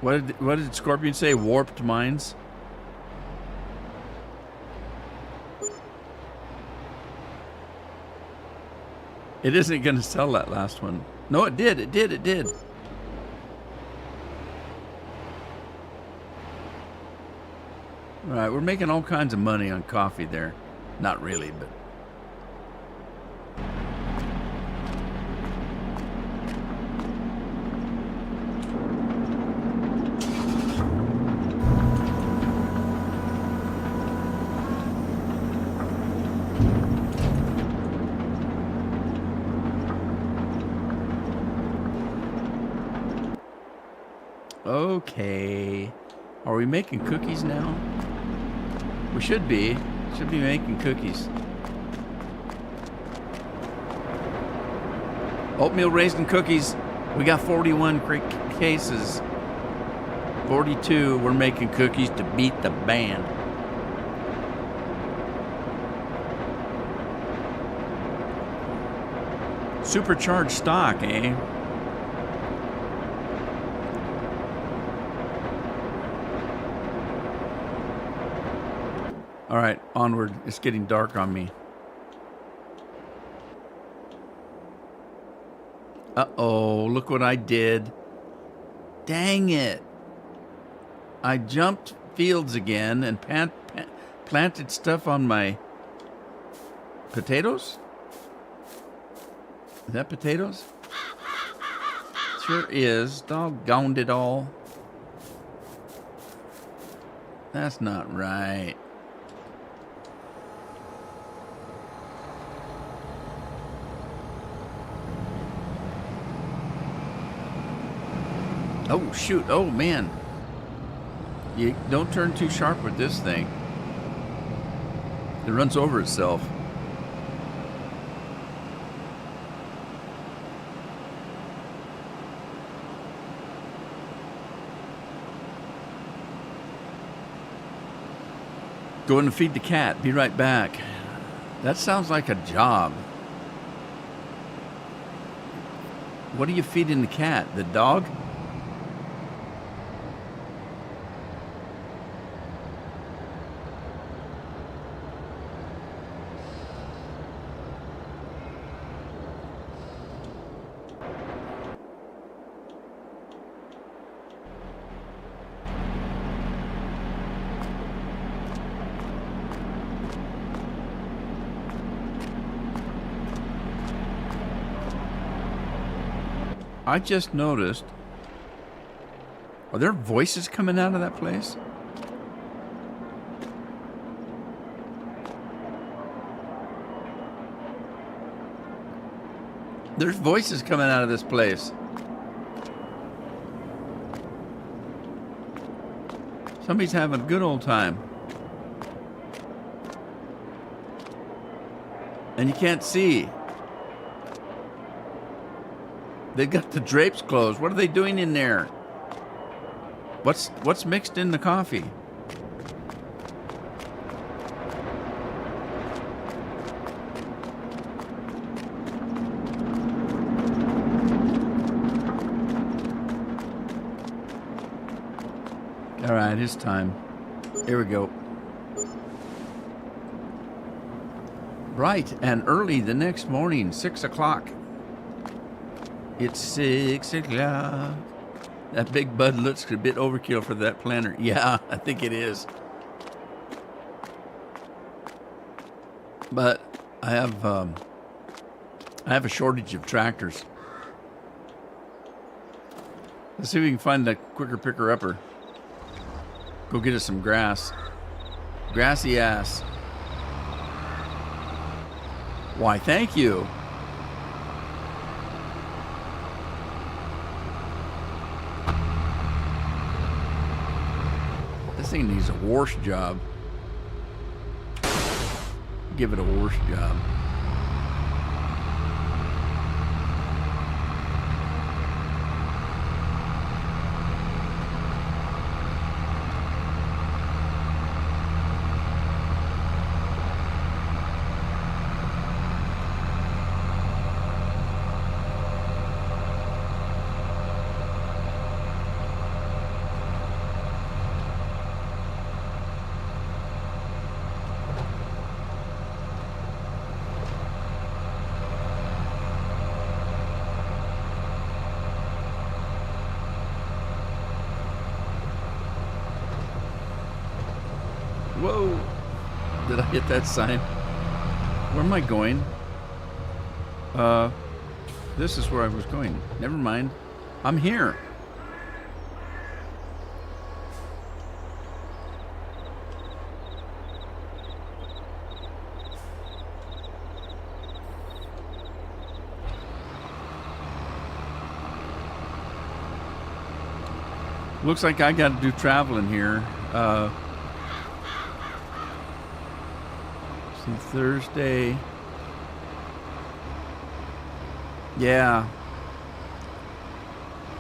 What did Scorpion say? Warped minds? It isn't going to sell that last one. No, it did. It did. All right, we're making all kinds of money on coffee there. Not really, but... Okay. Are we making cookies now? We should be. Should be making cookies. Oatmeal raisin cookies. We got 41 cases. 42. We're making cookies to beat the band. Supercharged stock, eh? All right, onward. It's getting dark on me. Uh-oh, look what I did. Dang it. I jumped fields again and planted stuff on my potatoes? Is that potatoes? Sure is. Doggone it all. That's not right. Oh, shoot. Oh, man. You don't turn too sharp with this thing. It runs over itself. Going to feed the cat. Be right back. That sounds like a job. What are you feeding the cat? The dog? I just noticed Are there voices coming out of that place? There's voices coming out of this place. Somebody's having a good old time. And you can't see. They've got the drapes closed. What are they doing in there? What's mixed in the coffee? All right, it's time. Here we go. Bright and early the next morning, 6 o'clock. It's 6 o'clock. That big bud looks a bit overkill for that planter. Yeah, I think it is. But I have a shortage of tractors. Let's see if we can find a quicker picker-upper. Go get us some grass. Grassy ass. Why, thank you. This thing needs a wash job. Give it a wash job. Whoa! Did I hit that sign? Where am I going? This is where I was going. Never mind. I'm here. Looks like I got to do traveling here. Thursday. Yeah.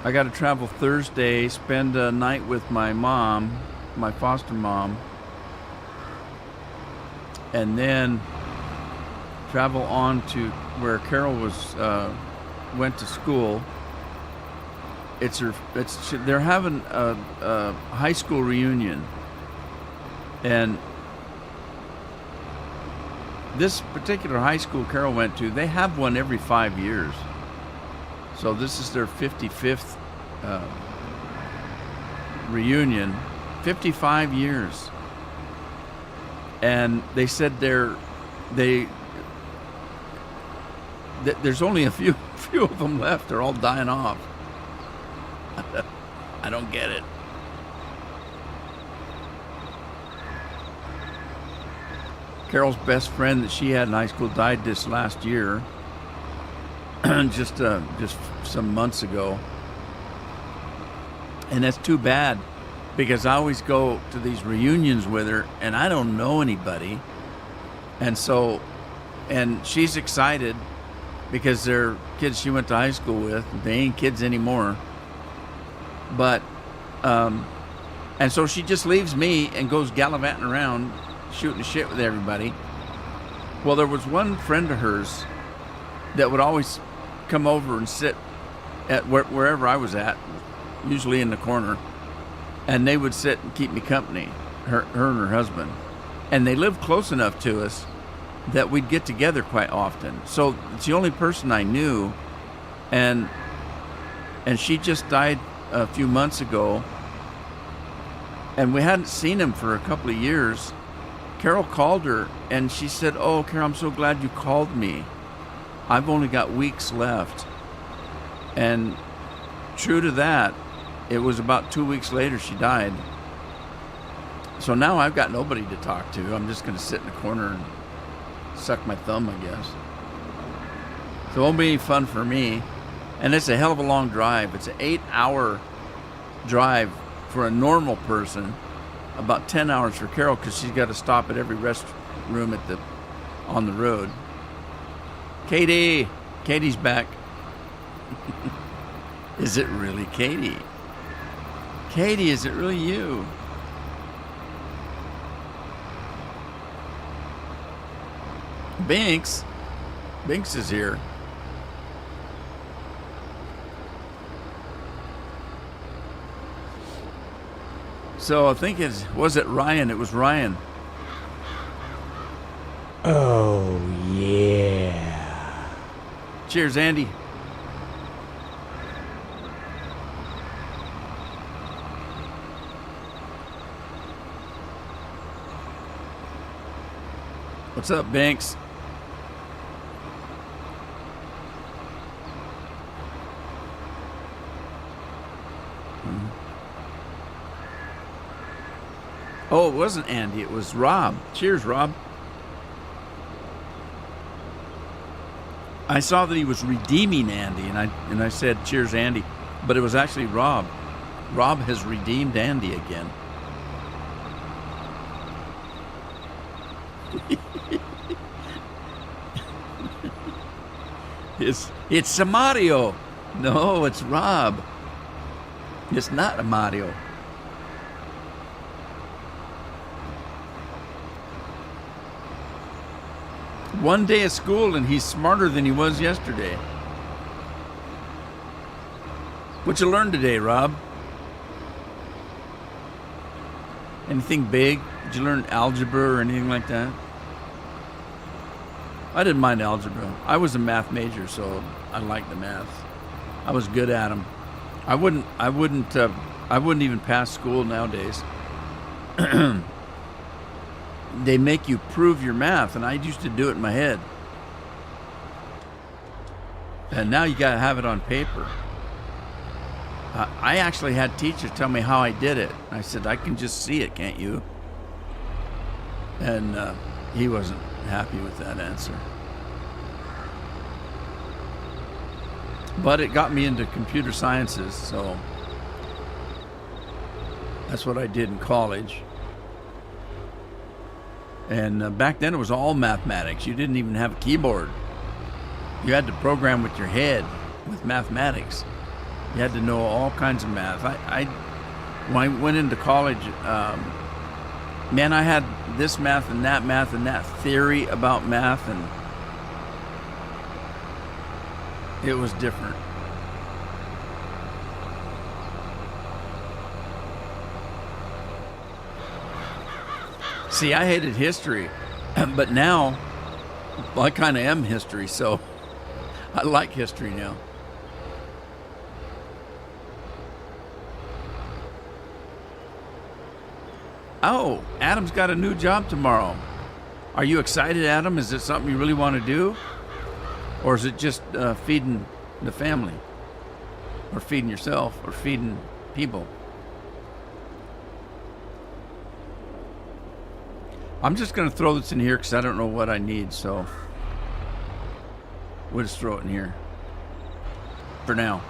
I got to travel Thursday, spend a night with my mom, my foster mom, and then travel on to where Carol went to school. They're having a high school reunion, and this particular high school Carol went to, they have one every 5 years. So this is their 55th reunion. 55 years. And they said there's only a few of them left. They're all dying off. I don't get it. Carol's best friend that she had in high school died this last year, just some months ago, and that's too bad because I always go to these reunions with her, and I don't know anybody, and she's excited because they're kids she went to high school with. They ain't kids anymore, but and so she just leaves me and goes gallivanting around, shooting the shit with everybody. Well, there was one friend of hers that would always come over and sit at wherever I was at, usually in the corner, and they would sit and keep me company, her and her husband. And they lived close enough to us that we'd get together quite often. So it's the only person I knew, and she just died a few months ago, and we hadn't seen him for a couple of years. Carol called her, and she said, "Oh, Carol, I'm so glad you called me. I've only got weeks left." And true to that, it was about 2 weeks later she died. So now I've got nobody to talk to. I'm just going to sit in the corner and suck my thumb, I guess. So it won't be any fun for me. And it's a hell of a long drive. It's an 8-hour drive for a normal person, about 10 hours for Carol, because she's got to stop at every restroom on the road. Katie's back. Is it really Katie? Katie, is it really you? Binks is here. So I think was it Ryan? It was Ryan. Oh, yeah. Cheers, Andy. What's up, Binks? Oh, it wasn't Andy. It was Rob. Cheers, Rob. I saw that he was redeeming Andy, and I said, cheers, Andy. But it was actually Rob. Rob has redeemed Andy again. It's a Mario. No, it's Rob. It's not a Mario. One day of school and he's smarter than he was yesterday. What you learned today, Rob? Anything big? Did you learn algebra or anything like that? I didn't mind algebra. I was a math major, so I liked the math. I was good at them. I wouldn't even pass school nowadays. They make you prove your math, and I used to do it in my head. And now you got to have it on paper. I actually had teachers tell me how I did it. I said, I can just see it, can't you? And he wasn't happy with that answer. But it got me into computer sciences, so that's what I did in college. And back then it was all mathematics. You didn't even have a keyboard. You had to program with your head with mathematics. You had to know all kinds of math. When I went into college, man, I had this math and that theory about math, and it was different. See, I hated history, but now I kind of am history, so I like history now. Oh, Adam's got a new job tomorrow. Are you excited, Adam? Is it something you really want to do? Or is it just feeding the family? Or feeding yourself? Or feeding people? I'm just going to throw this in here because I don't know what I need, so we'll just throw it in here for now.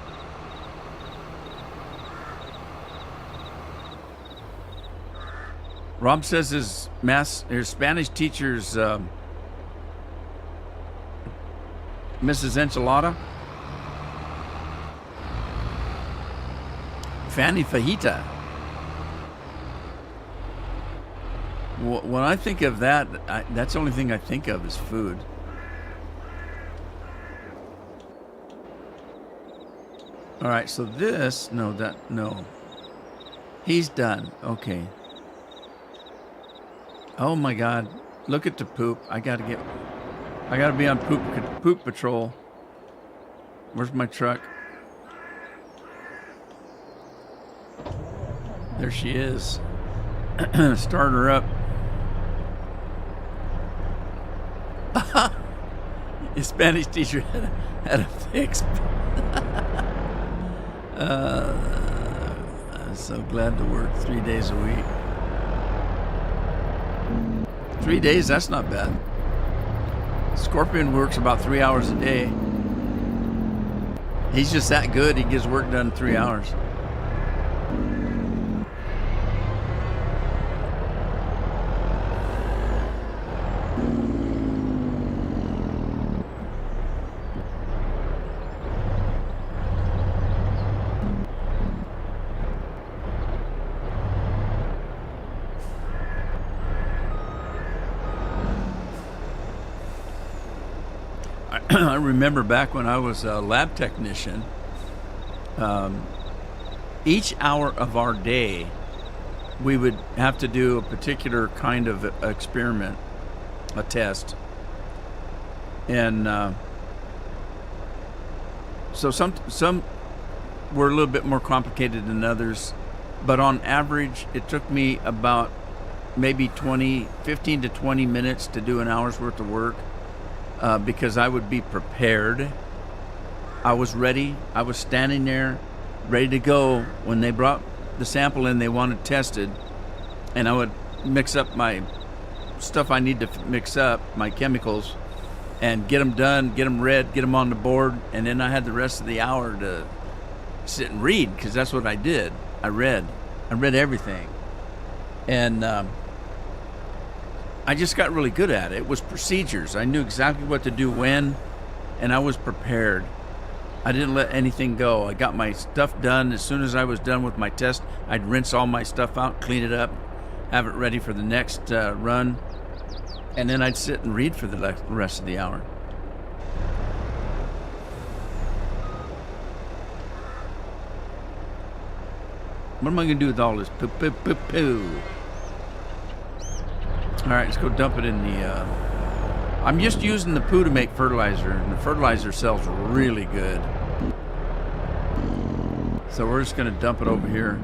Rob says his Spanish teacher's Mrs. Enchilada. Fanny Fajita. When I think of that, that's the only thing I think of is food. All right, so this, no. He's done. Okay. Oh my God. Look at the poop. I gotta be on poop patrol. Where's my truck? There she is. Start her up. His Spanish teacher had a fix. So glad to work 3 days a week. 3 days, that's not bad. Scorpion works about 3 hours a day. He's just that good, he gets work done in 3 hours. I remember back when I was a lab technician, each hour of our day, we would have to do a particular kind of experiment, a test. And so some were a little bit more complicated than others, but on average, it took me about maybe 15 to 20 minutes to do an hour's worth of work. Because I would be prepared. I was ready. I was standing there, ready to go when they brought the sample in they wanted tested, and I would mix up my stuff I need to mix up, my chemicals, and get them done, get them read, get them on the board, and then I had the rest of the hour to sit and read, because that's what I did. I read everything. And I just got really good at it. It was procedures. I knew exactly what to do when, and I was prepared. I didn't let anything go. I got my stuff done. As soon as I was done with my test, I'd rinse all my stuff out, clean it up, have it ready for the next run, and then I'd sit and read for the rest of the hour. What am I going to do with all this poo? All right, let's go dump it in the... I'm just using the poo to make fertilizer, and the fertilizer sells really good. So we're just going to dump it over here.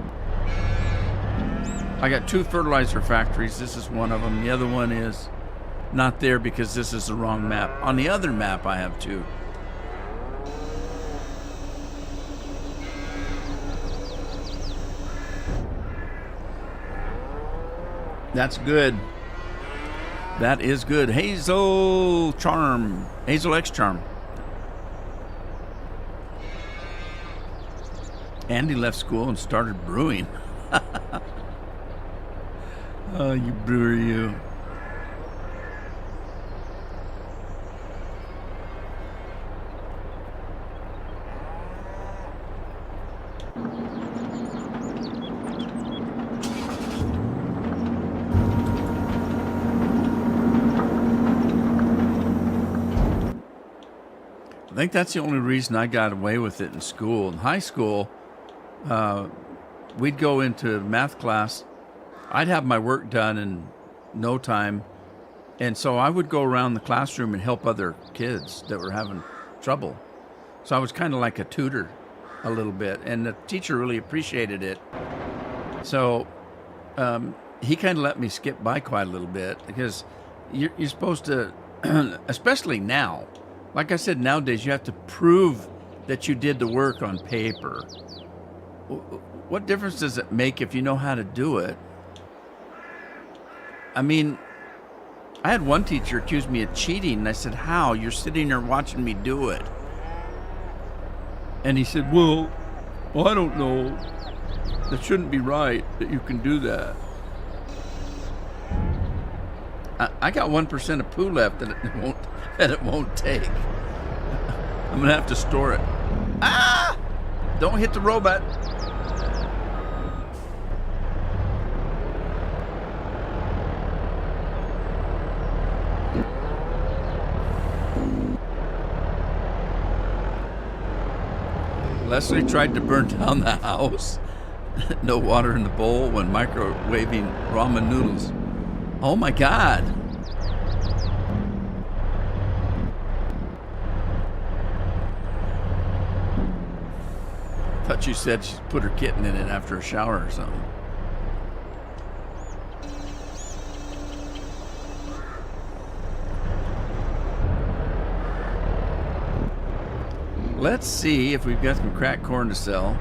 I got 2 fertilizer factories. This is one of them. The other one is not there because this is the wrong map. On the other map, I have 2. That's good. That is good. Hazel X Charm. Andy left school and started brewing. Oh, you brewer, you. I think that's the only reason I got away with it in school. In high school, we'd go into math class. I'd have my work done in no time. And so I would go around the classroom and help other kids that were having trouble. So I was kind of like a tutor a little bit. And the teacher really appreciated it. So he kind of let me skip by quite a little bit because you're supposed to, especially now, like I said, nowadays you have to prove that you did the work on paper. What difference does it make if you know how to do it? I mean, I had one teacher accuse me of cheating, and I said, how? You're sitting there watching me do it. And he said, well, I don't know. That shouldn't be right that you can do that. I got 1% of poo left that it won't take. I'm gonna have to store it. Ah! Don't hit the robot. Leslie tried to burn down the house. No water in the bowl when microwaving ramen noodles. Oh my God. Thought you said she put her kitten in it after a shower or something. Let's see if we've got some cracked corn to sell.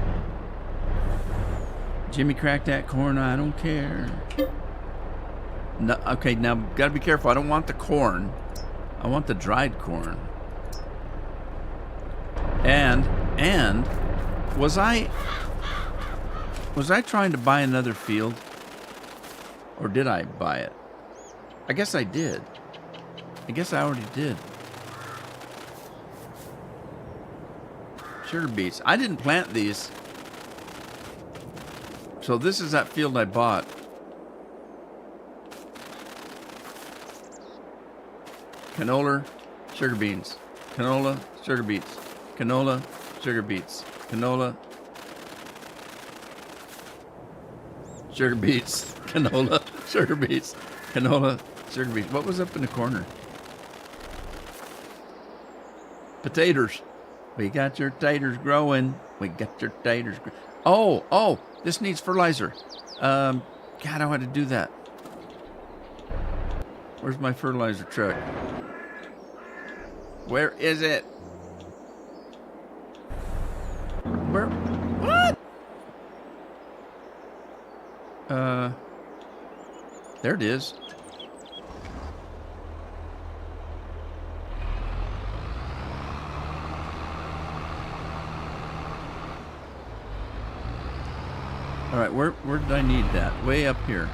Jimmy cracked that corn. I don't care. No, okay, now gotta be careful. I don't want the corn. I want the dried corn. And was I trying to buy another field? Or did I buy it? I guess I did. I guess I already did. Sugar beets. I didn't plant these. So this is that field I bought. Canola, sugar beans. Canola, sugar beets. Canola, sugar beets. Canola, sugar beets. Canola, sugar beets. Canola, sugar beets. What was up in the corner? Potatoes. We got your taters growing. We got your taters. Oh, this needs fertilizer. God, I know how to do that. Where's my fertilizer truck? Where is it? Where? What? There it is. All right, where did I need that? Way up here.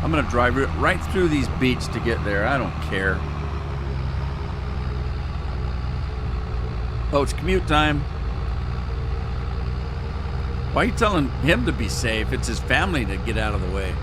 I'm gonna drive right through these beets to get there. I don't care. Oh, it's commute time. Why are you telling him to be safe? It's his family to get out of the way.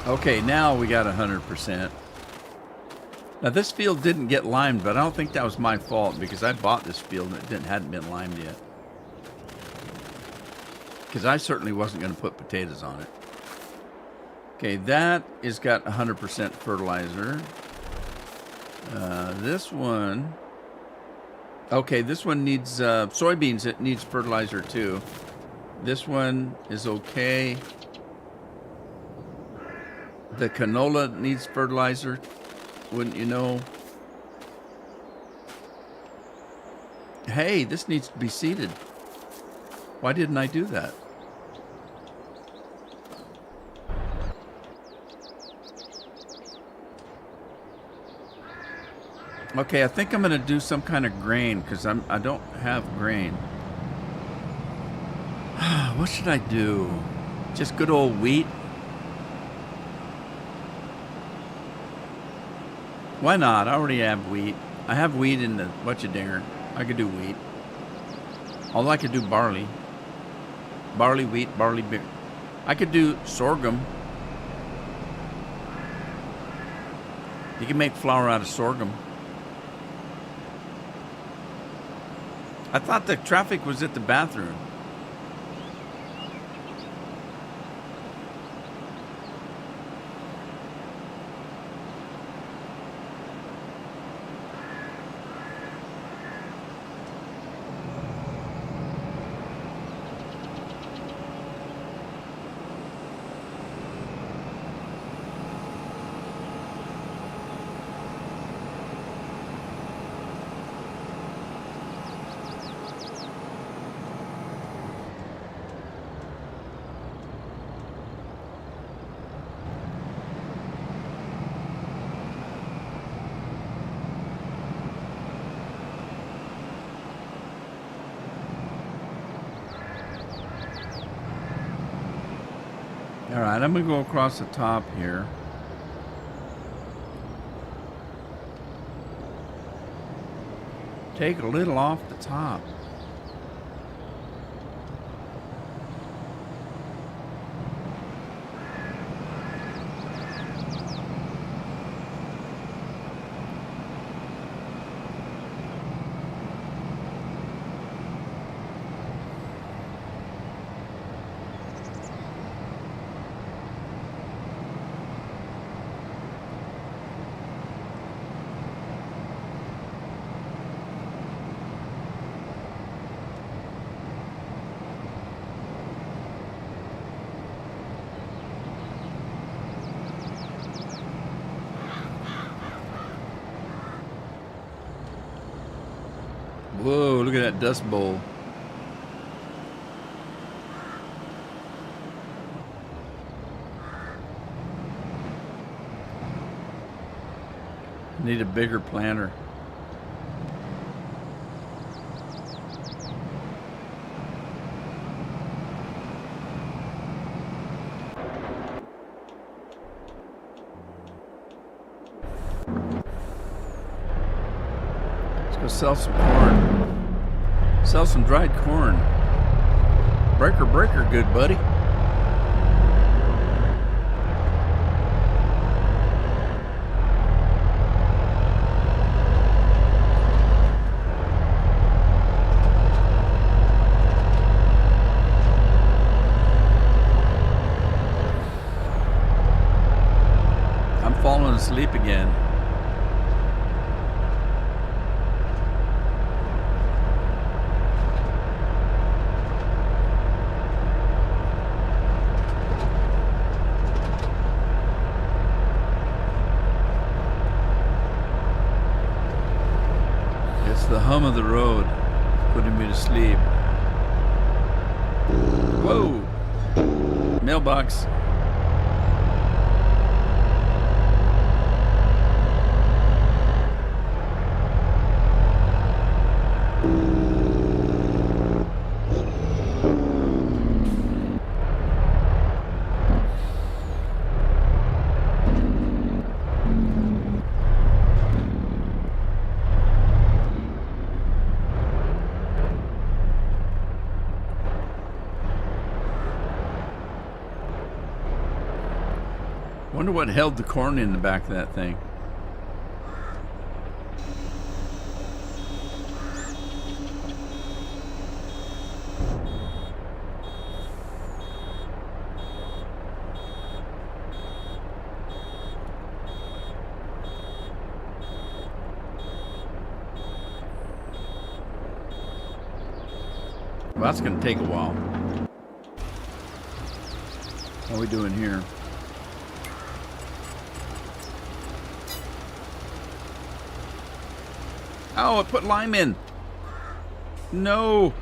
Okay, now we got 100%. Now this field didn't get limed, but I don't think that was my fault because I bought this field and it hadn't been limed yet. Because I certainly wasn't going to put potatoes on it. Okay, that is got 100% fertilizer. This one... Okay, this one needs soybeans. It needs fertilizer too. This one is okay. The canola needs fertilizer, wouldn't you know? Hey, this needs to be seeded. Why didn't I do that? Okay, I think I'm gonna do some kind of grain because I don't have grain. What should I do? Just good old wheat? Why not? I already have wheat. I have wheat in the whatcha-dinger. I could do wheat. Although I could do barley. Barley, wheat, barley, beer. I could do sorghum. You can make flour out of sorghum. I thought the traffic was at the bathroom. All right, I'm gonna go across the top here. Take a little off the top. look at that dust bowl. Need a bigger planter. Let's go sell some corn. Sell some dried corn. Breaker, good buddy. Falling asleep again. It's the hum of the road putting me to sleep. Whoa! Mailbox. Wonder what held the corn in the back of that thing. Well, that's going to take a while. What are we doing here? Oh, I put lime in. No.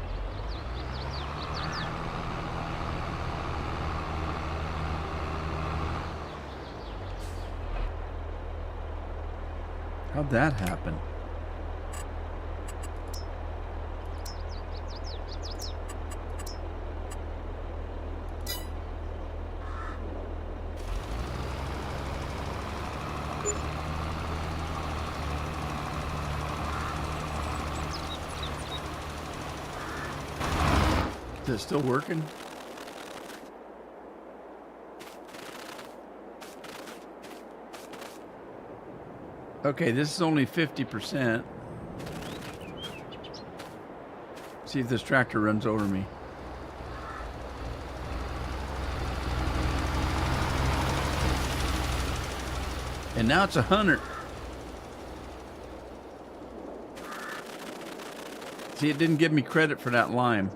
How'd that happen? Is it still working? Okay, this is only 50%. See if this tractor runs over me. And now it's 100. See, it didn't give me credit for that lime.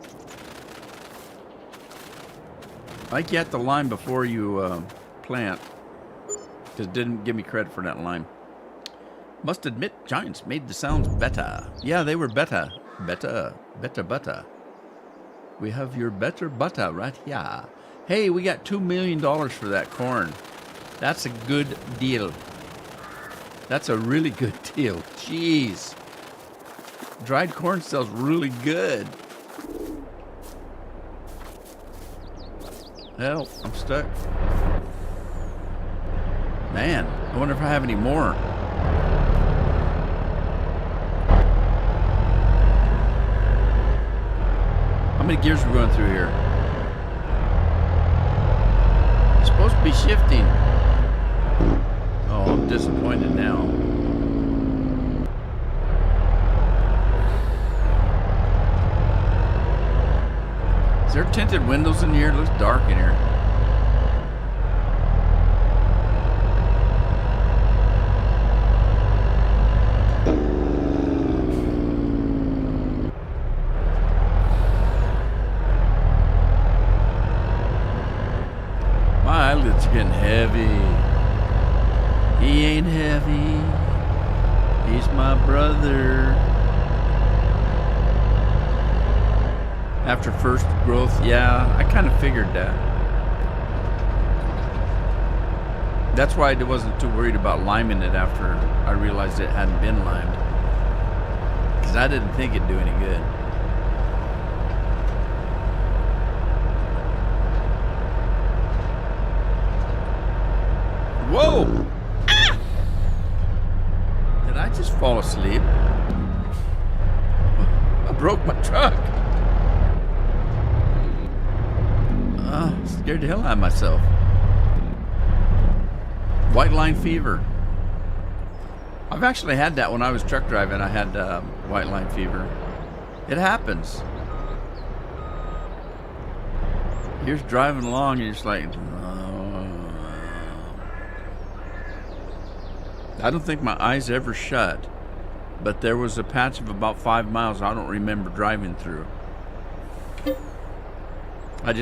Like you have to lime before you plant. Because it didn't give me credit for that lime. Must admit, Giants made the sounds better. Yeah, they were better. Better. We have your better butter right here. Hey, we got $2 million for that corn. That's a good deal. That's a really good deal. Jeez. Dried corn sells really good. Hell, I'm stuck. Man, I wonder if I have any more. How many gears are we going through here? It's supposed to be shifting. Oh, I'm disappointed now. Is there tinted windows in here? It looks dark in here. My eyelids are getting heavy. He ain't heavy. He's my brother. after first growth. Yeah, I kind of figured that. That's why I wasn't too worried about liming it after I realized it hadn't been limed. Because I didn't think it'd do any good. Whoa! Ah! Did I just fall asleep? I broke my truck. Scared the hell out of myself. White line fever. I've actually had that when I was truck driving. I had white line fever. It happens. You're just driving along and you're just like, I don't think my eyes ever shut, but there was a patch of about 5 miles I don't remember driving through. I was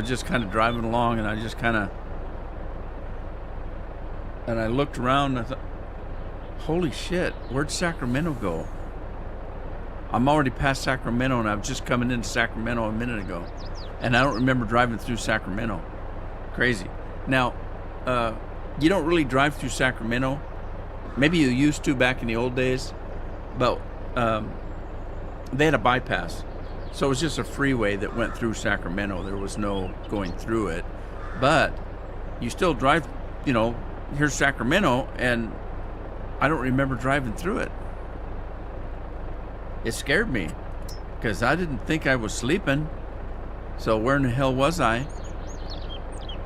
just kind of driving along, and I looked around and I thought, holy shit, where'd Sacramento go? I'm already past Sacramento, and I was just coming into Sacramento a minute ago, and I don't remember driving through Sacramento. Crazy. Now, you don't really drive through Sacramento. Maybe you used to back in the old days, but they had a bypass. So it was just a freeway that went through Sacramento. There was no going through it. But you still drive, here's Sacramento, and I don't remember driving through it. It scared me because I didn't think I was sleeping. So where in the hell was I?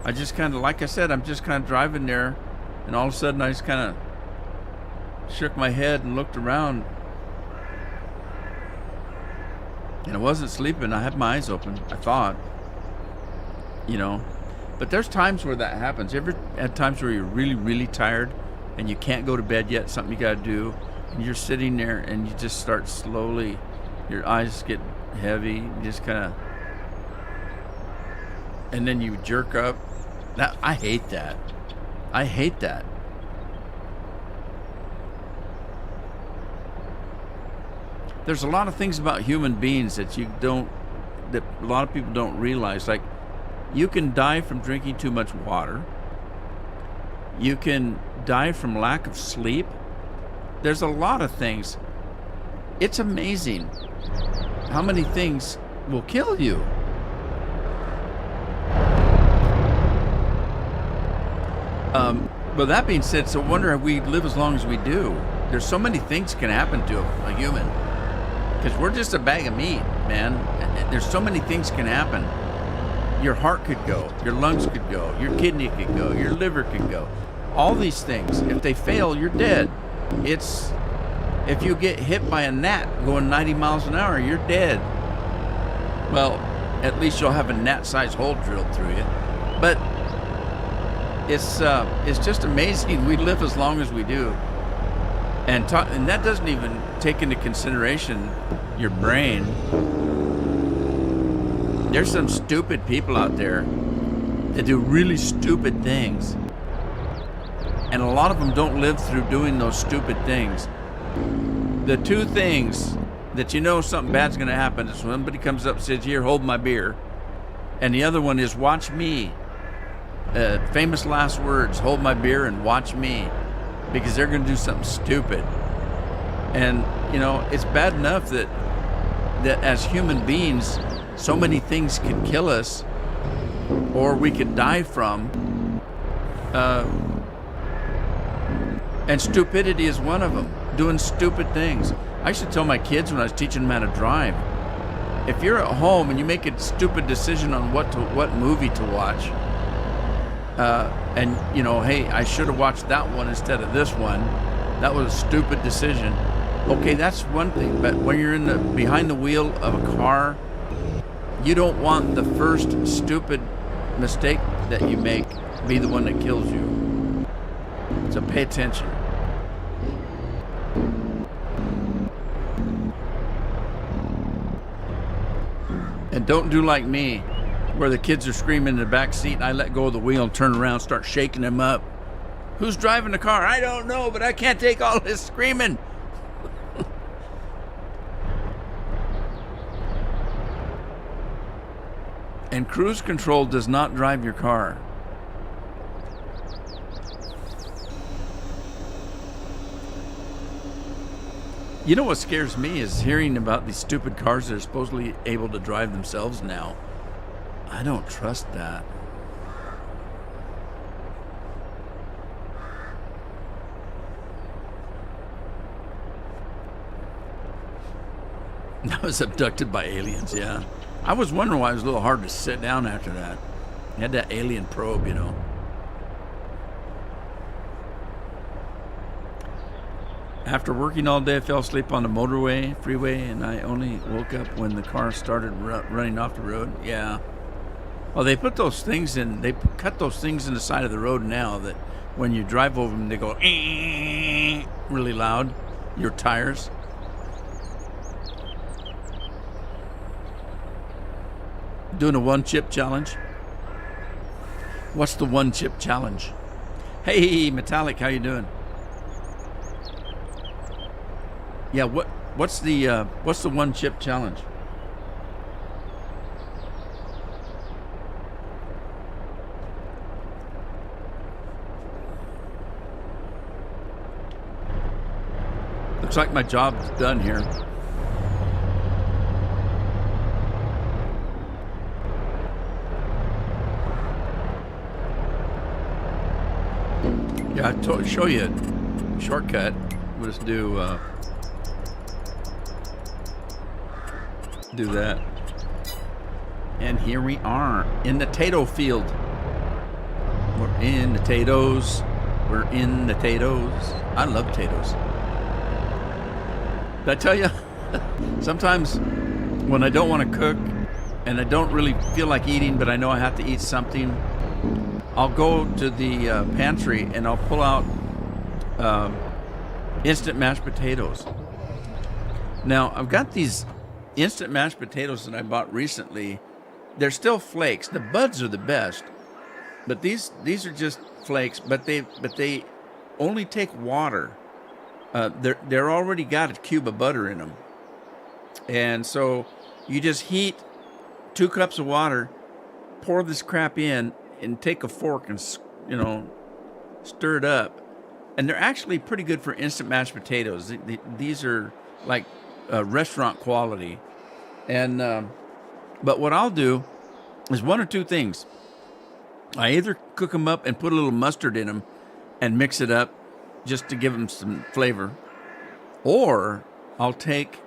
I just kind of, like I said, I'm just kind of driving there, and all of a sudden I just kind of shook my head and looked around. And I wasn't sleeping. I had my eyes open, I thought. But there's times where that happens. You ever had times where you're really, really tired and you can't go to bed yet, something you got to do, and you're sitting there and you just start slowly, your eyes get heavy, you just kind of, and then you jerk up. I hate that. I hate that. There's a lot of things about human beings that that a lot of people don't realize. Like, you can die from drinking too much water. You can die from lack of sleep. There's a lot of things. It's amazing how many things will kill you. But that being said, so wonder if we live as long as we do. There's so many things can happen to a human. Because we're just a bag of meat, man. There's so many things can happen. Your heart could go. Your lungs could go. Your kidney could go. Your liver could go. All these things, if they fail, you're dead. If you get hit by a gnat going 90 miles an hour, you're dead. Well, at least you'll have a gnat-sized hole drilled through you. But it's just amazing we live as long as we do. And that doesn't even take into consideration your brain. There's some stupid people out there that do really stupid things. And a lot of them don't live through doing those stupid things. The two things that something bad's going to happen is when somebody comes up and says, here, hold my beer. And the other one is, watch me. Famous last words, hold my beer and watch me. Because they're going to do something stupid. And, it's bad enough that as human beings, so many things could kill us or we could die from. And stupidity is one of them. Doing stupid things. I used to tell my kids when I was teaching them how to drive, if you're at home and you make a stupid decision on what movie to watch, and hey, I should have watched that one instead of this one. That was a stupid decision. Okay, that's one thing. But when you're behind the wheel of a car, you don't want the first stupid mistake that you make be the one that kills you. So pay attention. And don't do like me, where the kids are screaming in the back seat and I let go of the wheel and turn around, start shaking them up. Who's driving the car? I don't know, but I can't take all this screaming. And cruise control does not drive your car. You know what scares me is hearing about these stupid cars that are supposedly able to drive themselves now. I don't trust that. I was abducted by aliens, yeah. I was wondering why it was a little hard to sit down after that. You had that alien probe, you know. After working all day, I fell asleep on the freeway, and I only woke up when the car started running off the road. Yeah. Well, they put those things in, cut those things in the side of the road now that when you drive over them, they go really loud, your tires. Doing a one-chip challenge. What's the one-chip challenge? Hey, Metallic, how you doing? Yeah, what's the one-chip challenge? Looks like my job's done here. Yeah, I'll show you a shortcut. We'll just do that. And here we are in the Tato field. We're in the Tatoes. We're in the Tatoes. I love potatoes. Did I tell you? Sometimes when I don't want to cook and I don't really feel like eating, but I know I have to eat something, I'll go to the pantry and I'll pull out instant mashed potatoes. Now, I've got these instant mashed potatoes that I bought recently. They're still flakes. The buds are the best, but these are just flakes. But they only take water. They're already got a cube of butter in them, and so you just heat 2 cups of water, pour this crap in, and take a fork and stir it up. And they're actually pretty good for instant mashed potatoes. These are like restaurant quality. And but what I'll do is one or two things. I either cook them up and put a little mustard in them and mix it up just to give them some flavor, or I'll take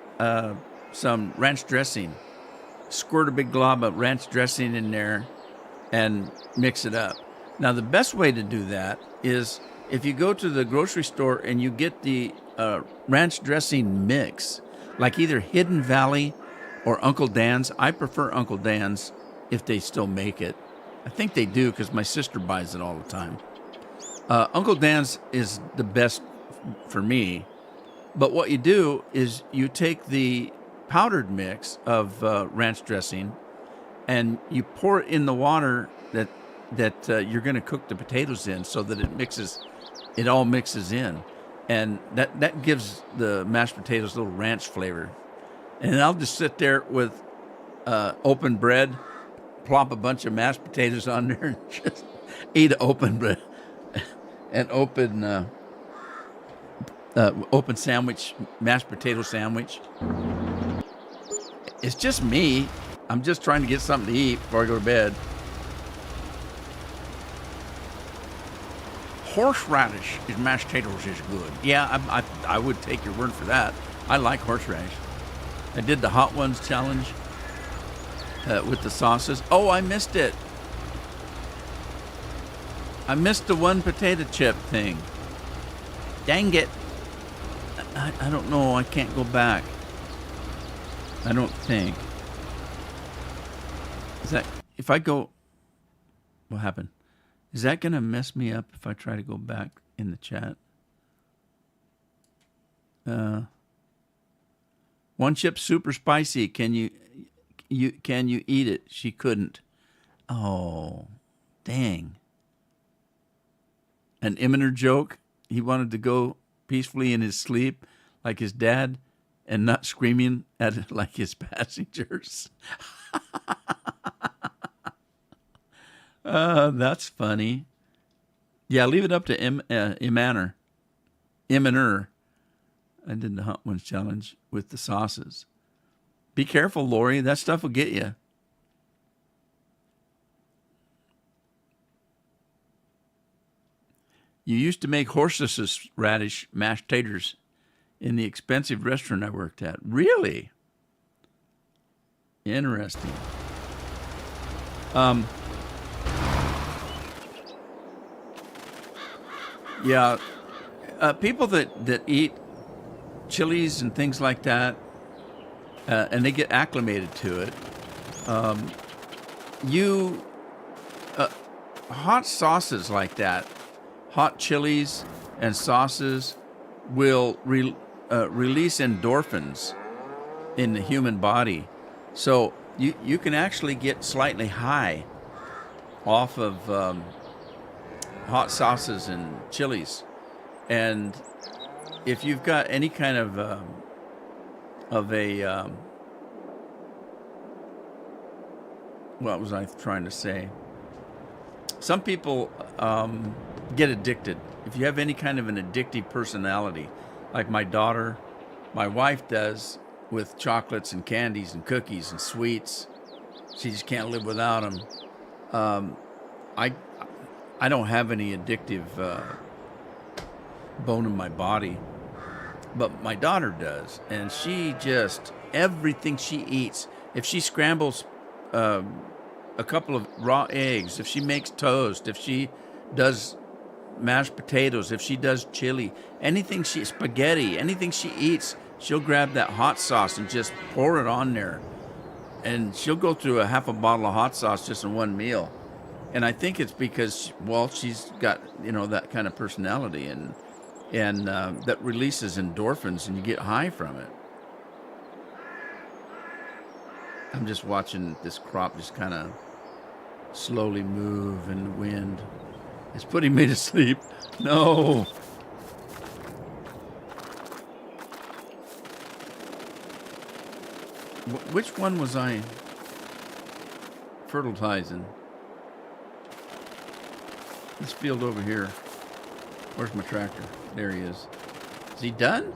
some ranch dressing, squirt a big glob of ranch dressing in there and mix it up. Now, the best way to do that is if you go to the grocery store and you get the ranch dressing mix, like either Hidden Valley or Uncle Dan's. I prefer Uncle Dan's if they still make it. I think they do because my sister buys it all the time. Uncle Dan's is the best for me. But what you do is you take the powdered mix of ranch dressing and you pour it in the water that you're going to cook the potatoes in, so that it all mixes in, and that gives the mashed potatoes a little ranch flavor. And I'll just sit there with open bread, plop a bunch of mashed potatoes on there, and just eat open bread, an open sandwich, mashed potato sandwich. It's just me. I'm just trying to get something to eat before I go to bed. Horseradish in mashed potatoes is good. Yeah, I would take your word for that. I like horseradish. I did the Hot Ones challenge with the sauces. Oh, I missed it. I missed the one potato chip thing. Dang it. I don't know. I can't go back. I don't think. Is that, if I go, what happened? Is that going to mess me up if I try to go back in the chat? One chip super spicy. Can you eat it? She couldn't. Oh, dang. An Eminer joke. He wanted to go peacefully in his sleep like his dad and not screaming at it like his passengers. That's funny. Yeah, leave it up to Imaner. Imaner. I did the Hunt Ones challenge with the sauces. Be careful, Lori. That stuff will get you. You used to make horseradish mashed taters in the expensive restaurant I worked at. Really? Interesting. Yeah, people that eat chilies and things like that, and they get acclimated to it. You hot sauces like that, hot chilies and sauces will release endorphins in the human body. So you can actually get slightly high off of hot sauces and chilies. And if you've got any kind of a what was I trying to say? Some people get addicted. If you have any kind of an addictive personality, like my daughter, my wife does with chocolates and candies and cookies and sweets, she just can't live without them. I don't have any addictive bone in my body, but my daughter does, and she just everything she eats. If she scrambles a couple of raw eggs, if she makes toast, if she does mashed potatoes, if she does chili, spaghetti, anything she eats, she'll grab that hot sauce and just pour it on there, and she'll go through a half a bottle of hot sauce just in one meal. And I think it's because, well, she's got, that kind of personality, and that releases endorphins, and you get high from it. I'm just watching this crop just kind of slowly move in the wind. It's putting me to sleep. No. Which one was I fertilizing? This field over here. Where's my tractor? There he is. Is he done?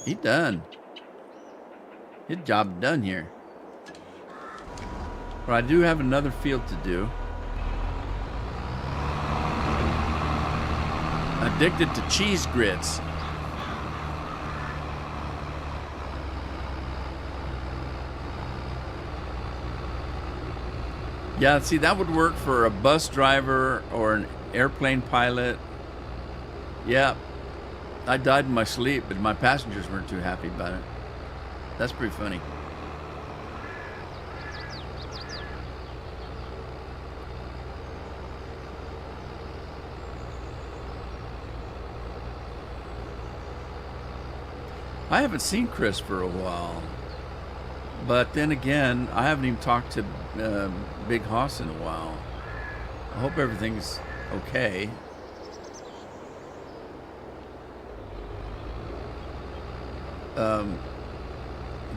He done. His job done here. But I do have another field to do. Addicted to cheese grits. Yeah, see, that would work for a bus driver or an airplane pilot. Yeah, I died in my sleep, but my passengers weren't too happy about it. That's pretty funny. I haven't seen Chris for a while. But then again, I haven't even talked to Big Hoss in a while. I hope everything's okay.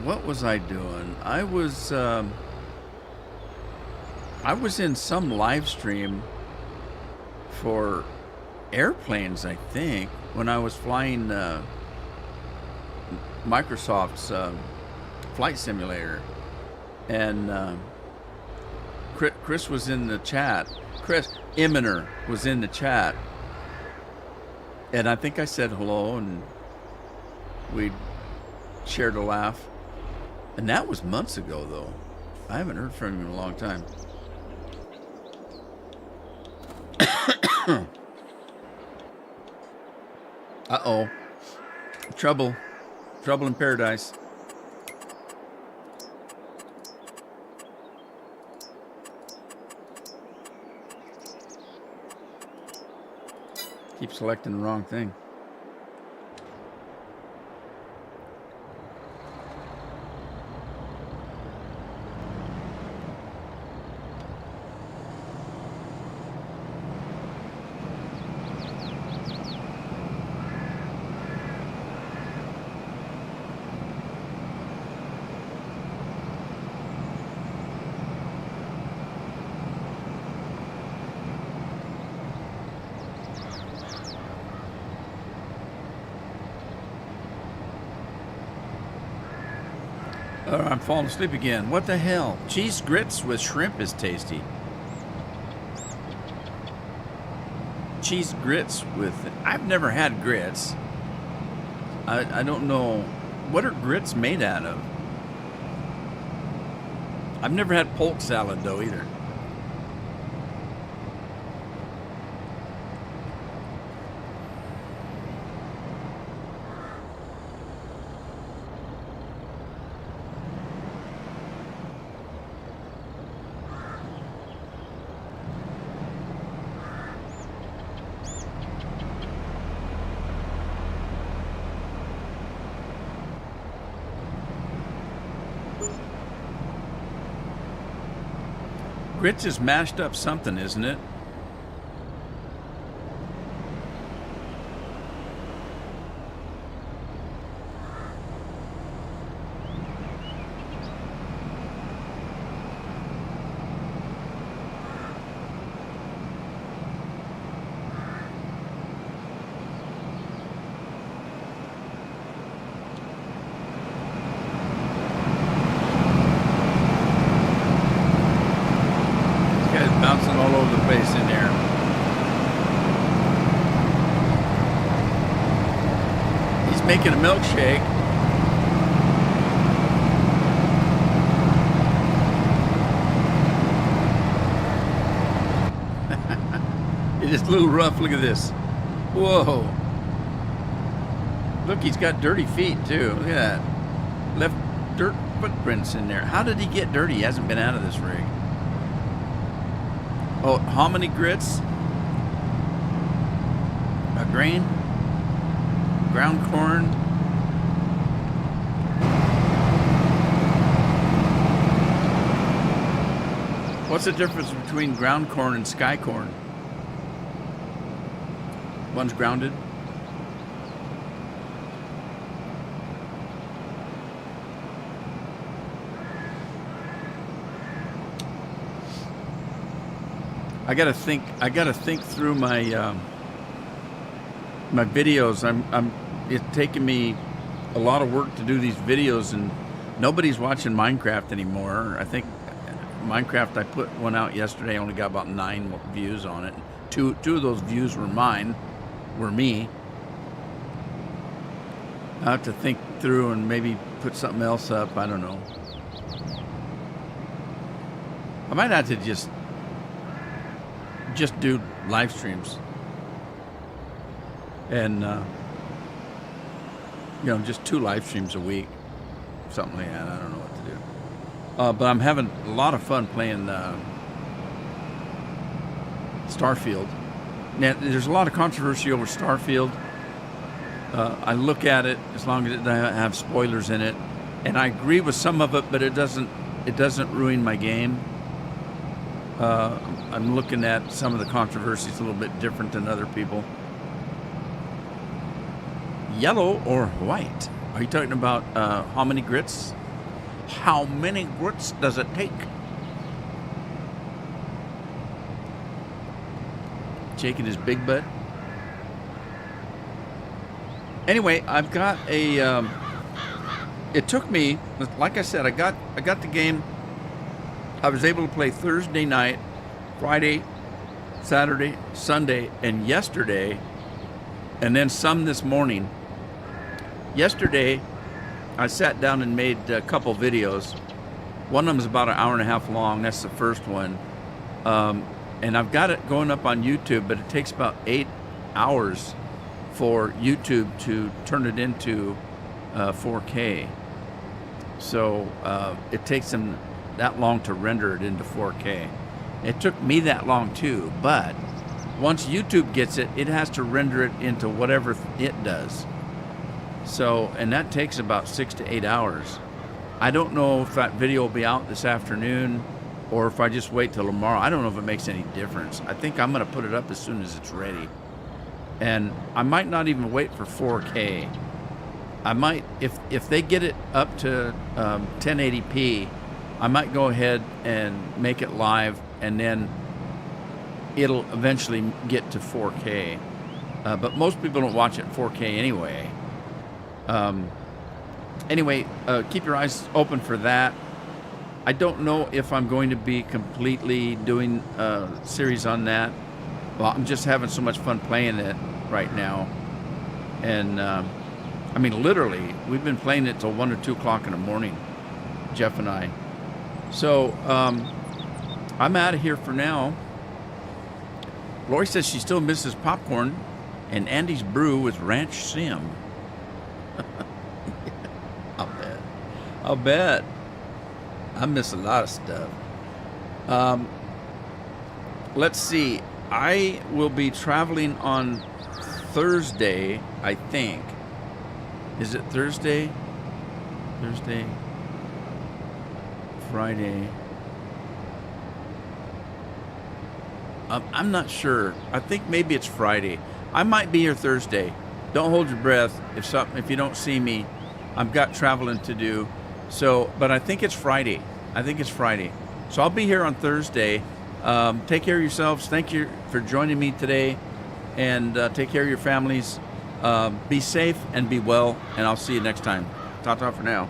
What was I doing? I was in some live stream for airplanes, I think, when I was flying Microsoft's flight simulator, and Chris was in the chat. Chris Imaner was in the chat, and I think I said hello, and we shared a laugh. And that was months ago, though. I haven't heard from him in a long time. Uh-oh. Trouble in paradise. Keep selecting the wrong thing. I'm falling asleep again. What the hell? Cheese grits with shrimp is tasty. Cheese grits with... I've never had grits. I don't know. What are grits made out of? I've never had polk salad, though, either. Grits is mashed up something, isn't it? Bouncing all over the place in there. He's making a milkshake. It is a little rough. Look at this. Whoa. Look, he's got dirty feet too. Look at that. Left dirt footprints in there. How did he get dirty? He hasn't been out of this rig. Oh, hominy grits, a grain, ground corn. What's the difference between ground corn and sky corn? One's grounded. I gotta think through my my videos. It's taking me a lot of work to do these videos, and nobody's watching Minecraft anymore. I think Minecraft, I put one out yesterday, only got about 9 views on it. Two of those views were me. I have to think through and maybe put something else up. I don't know. I might have to just do live streams and just 2 live streams a week, something like that. I don't know what to do, but I'm having a lot of fun playing Starfield. Now, there's a lot of controversy over Starfield. I look at it, as long as it doesn't have spoilers in it, and I agree with some of it, but it doesn't ruin my game. I'm looking at some of the controversies a little bit different than other people. Yellow or white? Are you talking about how many grits? How many grits does it take? Shaking his big butt. Anyway, I've got a... it took me, like I said, I got the game. I was able to play Thursday night, Friday, Saturday, Sunday, and yesterday, and then some this morning. Yesterday, I sat down and made a couple videos. One of them is about an hour and a half long. That's the first one. And I've got it going up on YouTube, but it takes about 8 hours for YouTube to turn it into 4K. So it takes them that long to render it into 4K. It took me that long too, but once YouTube gets it, it has to render it into whatever it does. So, and that takes about 6 to 8 hours. I don't know if that video will be out this afternoon or if I just wait till tomorrow. I don't know if it makes any difference. I think I'm going to put it up as soon as it's ready. And I might not even wait for 4K. I might, if they get it up to 1080p, I might go ahead and make it live, and then it'll eventually get to 4K. But most people don't watch it in 4K anyway. anyway, keep your eyes open for that. I don't know if I'm going to be completely doing a series on that. Well, I'm just having so much fun playing it right now. And, I mean, literally, we've been playing it till 1 or 2 o'clock in the morning, Jeff and I. So, I'm out of here for now. Lori says she still misses popcorn and Andy's brew with Ranch Sim. I'll bet. I miss a lot of stuff. Let's see. I will be traveling on Thursday, I think. Is it Thursday? Thursday? Friday? I'm not sure. I think maybe it's Friday. I might be here Thursday. Don't hold your breath. If you don't see me, I've got traveling to do. So, but I think it's Friday. So I'll be here on Thursday. Take care of yourselves. Thank you for joining me today, and take care of your families. Be safe and be well, and I'll see you next time. Ta-ta for now.